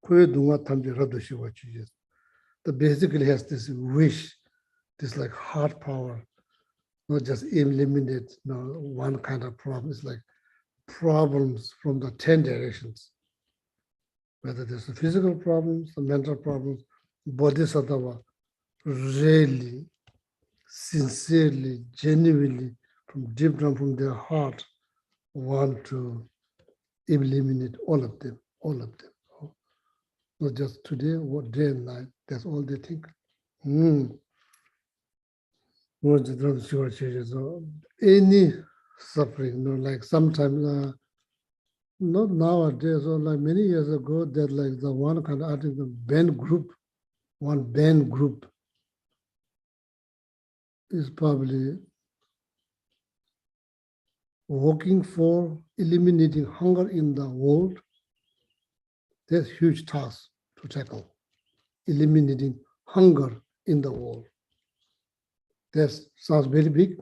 Kwe Dunga Tamji Radoshi Wachi. That basically has this wish, this like heart power, not just eliminate one kind of problem. It's like problems from the 10 directions. Whether there's the physical problems, the mental problems, Bodhisattva really, sincerely, genuinely, from deep down from their heart, want to eliminate all of them. Not just today, what day and night, that's all they think. So any suffering, like sometimes, not nowadays, or like many years ago, that like the one kind of article, one band group is probably working for eliminating hunger in the world. That's a huge task to tackle, eliminating hunger in the world. That sounds very big.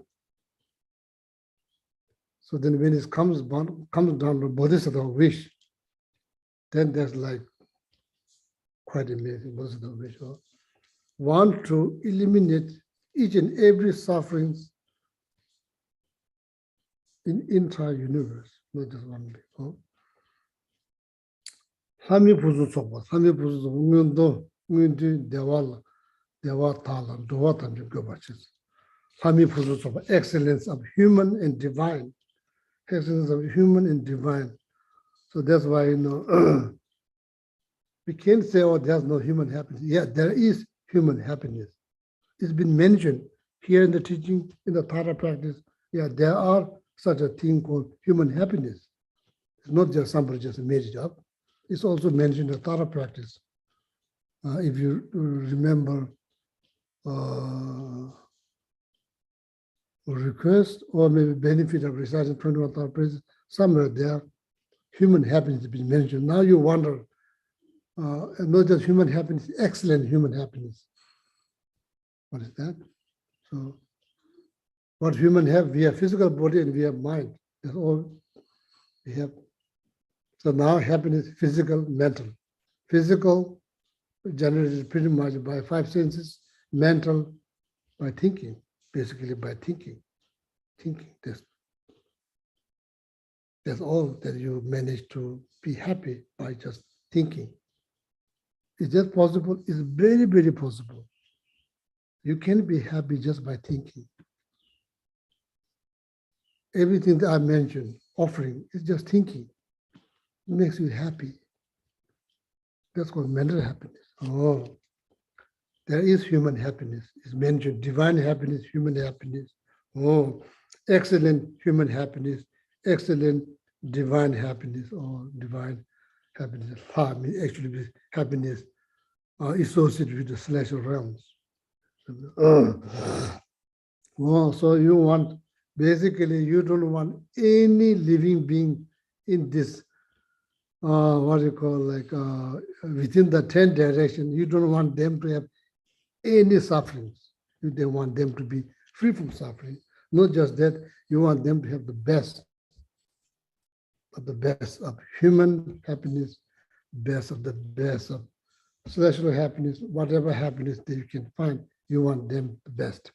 So then when it comes down to Bodhisattva wish, then that's like quite amazing, Bodhisattva wish. Want to eliminate each and every suffering in entire universe, not just one big. Sami Puzu Sopa, Sami Puzu Mundo, Mundi, Dewa Talan, Doa Tamjim Gobachis. Sami Puzu Sopa, excellence of human and divine. Excellence of human and divine. So that's why, we can't say, oh, there's no human happiness. Yeah, there is human happiness. it's been mentioned here in the teaching, in the Thara practice. Yeah, there are such a thing called human happiness. It's not just somebody just made it up. It's also mentioned in the Thara practice. If you remember request or maybe benefit of reciting 21 Thara praises, somewhere there, human happiness has been mentioned. Now you wonder, not just human happiness, excellent human happiness. What is that? So what human have, we have physical body and we have mind. That's all we have. So now happiness, physical, mental. Physical, generated pretty much by 5 senses, mental, by thinking, basically by thinking. Thinking, that's all that you manage to be happy by just thinking. Is that possible? It's very, very possible. You can be happy just by thinking. Everything that I mentioned, offering, is just thinking. It makes you happy. That's called mental happiness. Oh, there is human happiness. It's mentioned divine happiness, human happiness. Oh, excellent human happiness, excellent divine happiness, or divine happiness. Actually, happiness associated with the celestial realms. So you want, basically, you don't want any living being in this, what you call, like within the 10 directions. You don't want them to have any sufferings. You don't want them to be free from suffering. Not just that, you want them to have the best of human happiness, best of celestial happiness, whatever happiness that you can find, you want them the best.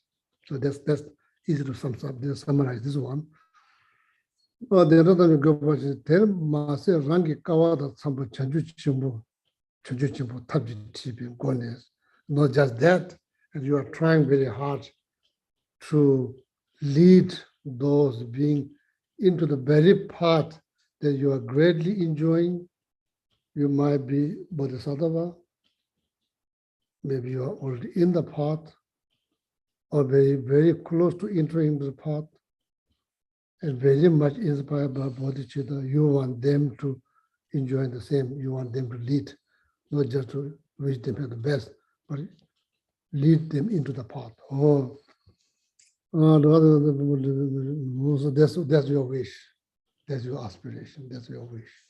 So that's easy to summarize this one. The other go was there mase rangi kawada sambo chanju chimbo tabji tibi gones. Not just that, and you are trying very hard to lead those being into the very path that you are greatly enjoying. You might be Bodhisattva, maybe you are already in the path, or very, very close to entering the path, and very much inspired by Bodhichitta. You want them to enjoy the same. You want them to lead, not just to wish them at the best, but lead them into the path. So that's your wish. That's your aspiration. That's your wish.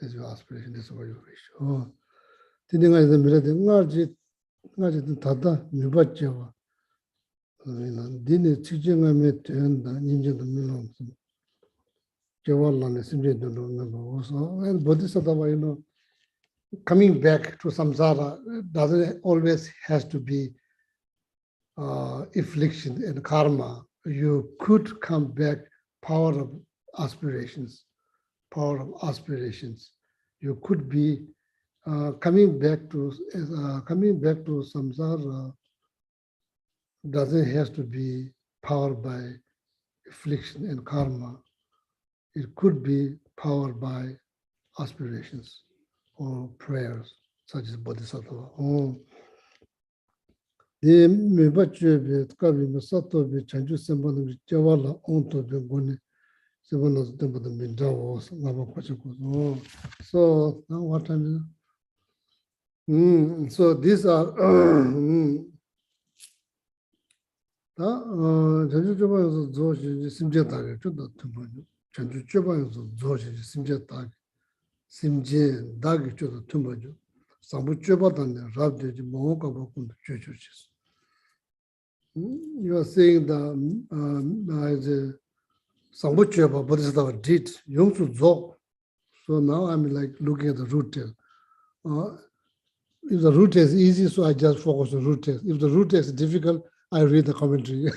That's your aspiration. That's what you wish. Tinga is the mirror. Ngaji tata nubacheva. Dini chijinga me tenda ninja the milon. Jawala simple also. And Bodhisattva, coming back to samsara doesn't always has to be affliction and karma. You could come back, power of aspirations. You could be coming back to samsara doesn't have to be powered by affliction and karma. It could be powered by aspirations or prayers, such as Bodhisattva. The Mibache, Kavi, Masato, Chanju Semban, Javala, Onto, Goni, Sevanos, Temple, the Mindavos, Lava Pachako. So, now what time is it? So, these are. Chanju Jabayo, Zoshi, Simjatari, Chanju Jabayo, Zoshi, Simjatari, Simje, Dagi, Tumbajo. Sambu Chobatan, Rabdi, Mohoka Bokun, churches. You are saying the Sambu Choba, Bodhisattva did, Yongsu Zog. So now I'm like looking at the root test. If the root test is easy, so I just focus on root test. If the root test is difficult, I read the commentary.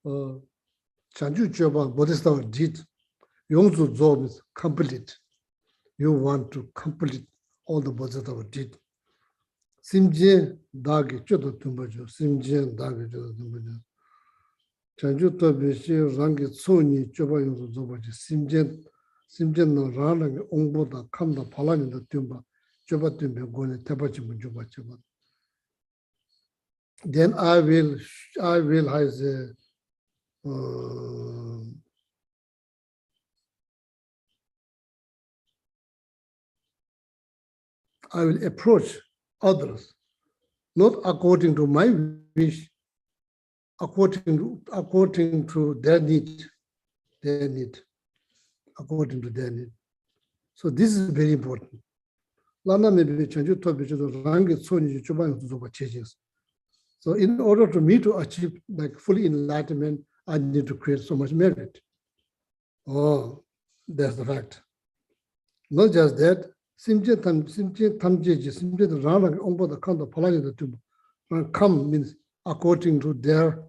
Chanju Choba, Bodhisattva did, Yongsu Zog means complete. You want to complete all the Bodhisattva did. Simje dagi chodo tumbajo, Simje dagi chodo tumbajo. Chanju tobe shi rangi tsoni choba yonzo zobaji, Simje no rana ongbo da kamda palani da tumba, choba tumbe goni tebachi mu choba choba. then I will have the I will approach others, not according to my wish, according to their need, according to their need. So this is very important. So in order for me to achieve like full enlightenment, I need to create so much merit. Oh, that's the fact. Not just that, come means according to their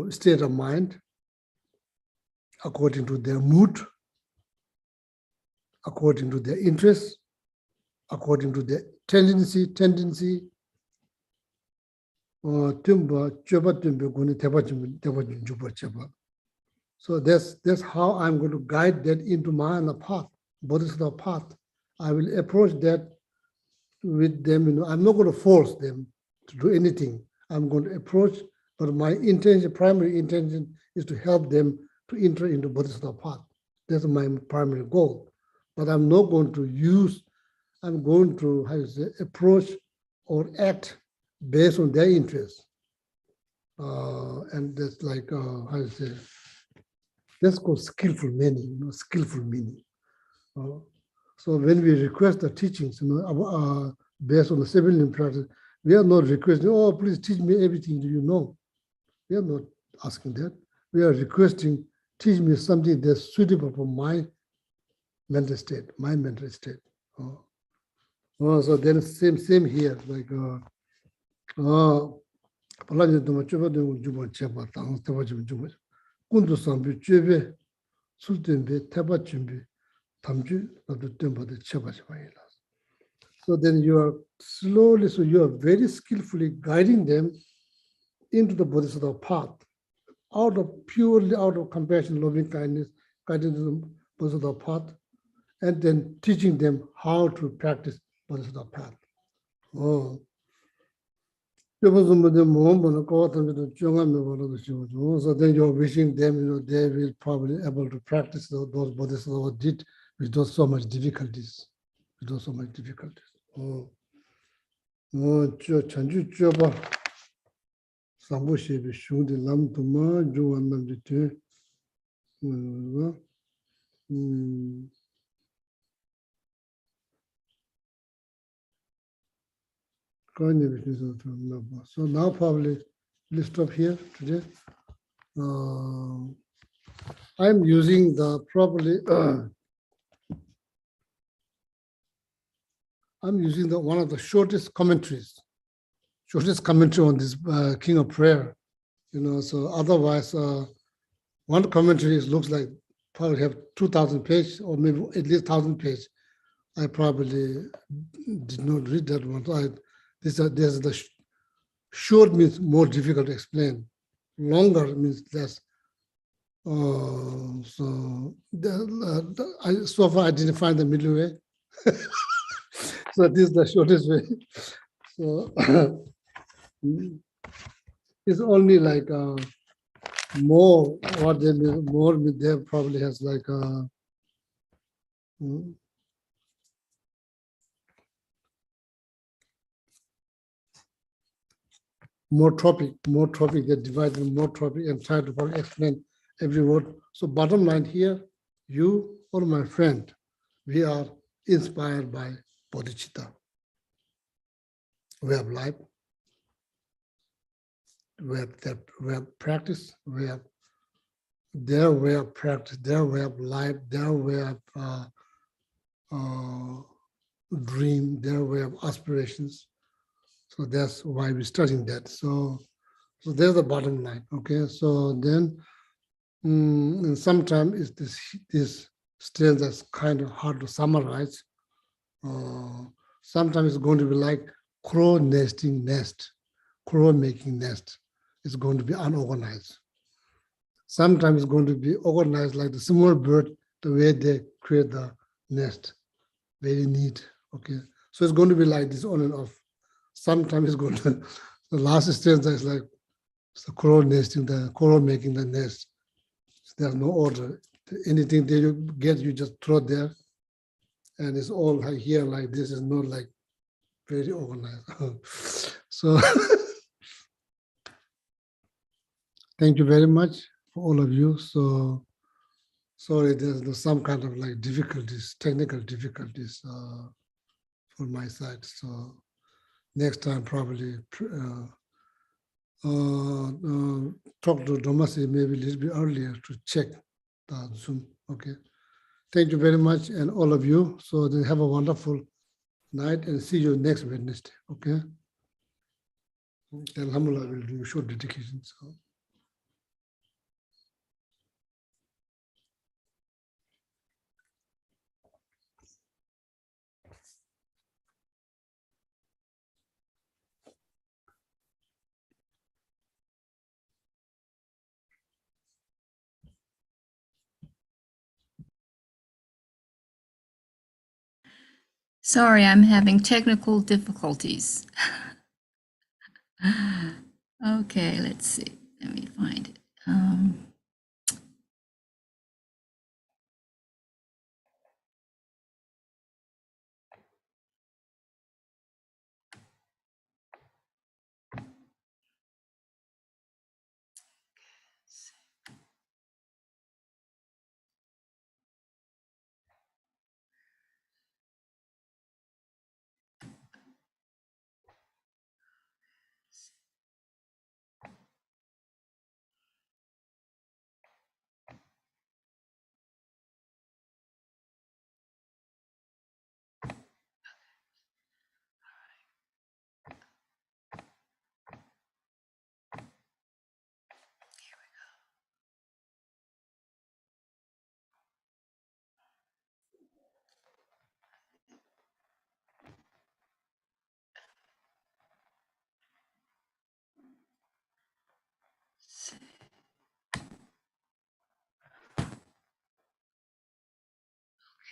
state of mind, according to their mood, according to their interests, according to their tendency. So that's how I'm going to guide that into my path, Bodhisattva path. I will approach that with them. I'm not going to force them to do anything. I'm going to approach, but my intention, primary intention, is to help them to enter into Bodhisattva path. That's my primary goal. But I'm not going to use. I'm going to approach or act based on their interests. And that's like that's called skillful meaning, skillful meaning. So when we request the teachings, based on the civilian practice, we are not requesting, oh, please teach me everything you know. We are not asking that. We are requesting, teach me something that's suitable for my mental state, so then same here, like so then you are slowly, so you are very skillfully guiding them into the Bodhisattva path, purely out of compassion, loving kindness, guiding them to the Bodhisattva path, and then teaching them how to practice Bodhisattva path. Oh. So then you're wishing them, they will probably able to practice those Bodhisattva did without so much difficulties. Oh, Chanju Choba, Sambo Shebi Shung, the Lam Tuma, Joan Namdi. So now probably we'll stop here today. I'm using the probably I'm using the one of the shortest commentary on this King of Prayer. So otherwise one commentary looks like probably have 2,000 pages or maybe at least 1,000 pages. I probably did not read that one. There's the short means more difficult to explain. Longer means less. So far I didn't find the middle way. So this is the shortest way. So it's only like more. What they mean, more there probably has like more topic, they divide in more topic and try to probably explain every word. So bottom line here, you or my friend, we are inspired by Bodhichitta. We have life, we have practice, we have their way of practice, their way of life, their way of dream, their way of aspirations. So that's why we're studying that. So there's the bottom line. Okay. So then, and sometimes it's this strength that's kind of hard to summarize. Sometimes it's going to be like crow making nest. It's going to be unorganized. Sometimes it's going to be organized like the small bird, the way they create the nest, very neat. Okay. So it's going to be like this on and off. Sometimes it's going to The last stanza is like it's the crow nesting, the crow making the nest. There's no order. Anything that you get, you just throw there, and it's all like here like this. Is not like very organized. So thank you very much for all of you. So sorry, there's some kind of like difficulties, technical difficulties from my side. So next time probably talk to Domasi maybe a little bit earlier to check the Zoom. Okay. Thank you very much, and all of you. So then have a wonderful night and see you next Wednesday. Okay. Alhamdulillah, we'll do a short dedication. So. Sorry, I'm having technical difficulties. Okay, let's see. Let me find it.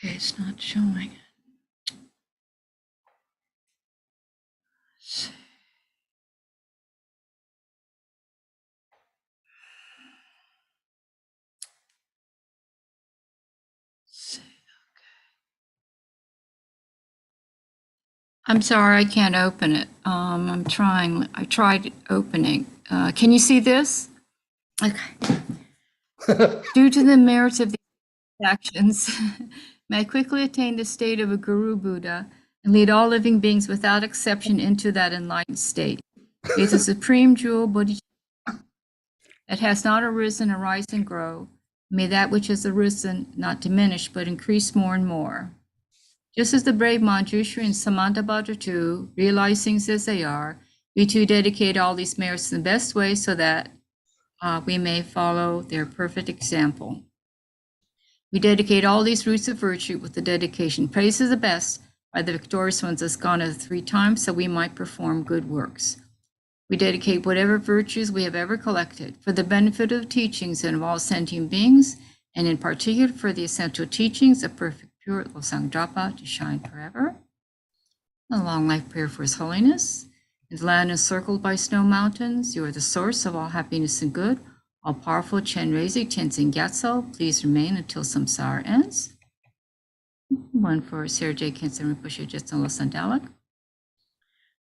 Okay, it's not showing. I'm sorry, I can't open it. I'm trying. I tried opening. Can you see this? Okay. Due to the merits of these actions, may I quickly attain the state of a Guru Buddha and lead all living beings without exception into that enlightened state. May the supreme jewel Bodhichitta that has not arisen arise and grow. May that which has arisen not diminish but increase more and more. Just as the brave Manjushri and Samantabhadra too, realize things as they are, we too dedicate all these merits in the best way so that we may follow their perfect example. We dedicate all these roots of virtue with the dedication praised as the best by the victorious ones as Ghana 3 times so we might perform good works. We dedicate whatever virtues we have ever collected for the benefit of the teachings and of all sentient beings, and in particular for the essential teachings of perfect pure Losang Drapa to shine forever. A long life prayer for His Holiness. In the land encircled by snow mountains, you are the source of all happiness and good. All powerful Chen Rezi, Tenzin Gyatso, please remain until samsara ends. One for Sarah J. Kensen Rinpoche Jetson Losang Dalek.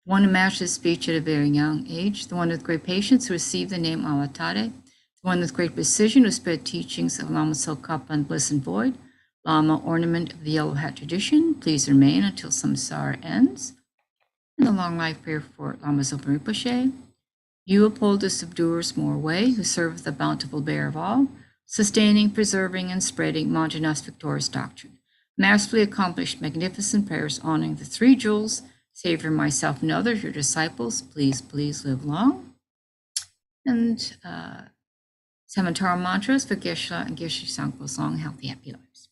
One who mastered speech at a very young age, the one with great patience who received the name Alatare, the one with great precision who spread teachings of Lama Tsongkhapa and Bliss and Void, Lama ornament of the yellow hat tradition, please remain until samsara ends. And the long life prayer for Lama Zopa Rinpoche. You uphold the subduers more way, who serve the bountiful bearer of all, sustaining, preserving, and spreading Manjana's victorious doctrine. Masterfully accomplished magnificent prayers honoring the 3 jewels, Savior, myself, and others, your disciples, please, please live long. And Samatara mantras for Geshe and Geshe Sangpo's long, healthy, happy lives.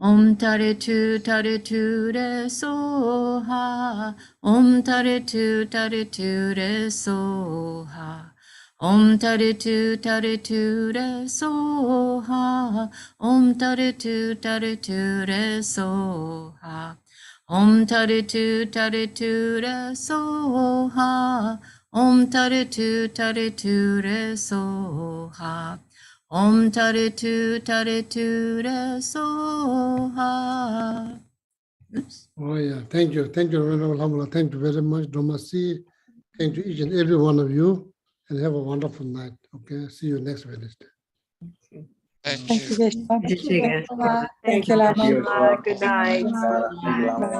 Om tare tu re soha. Om tare tu re soha. Om tare tu re soha. Om tare tu re soha. Om taritu taritu re soha. Om taritu taritu re soha. Om taritu taritu re soha. Oops. Oh, yeah. Thank you. Thank you, Venerable Hamula. Thank you very much, Domasi. Thank you, each and every one of you, and have a wonderful night. Okay, see you next Wednesday. Thank Thank you. you, Geshe. Geshe, Geshe. Thank you, Lama. Thank you. Good night. Thank you, Lama.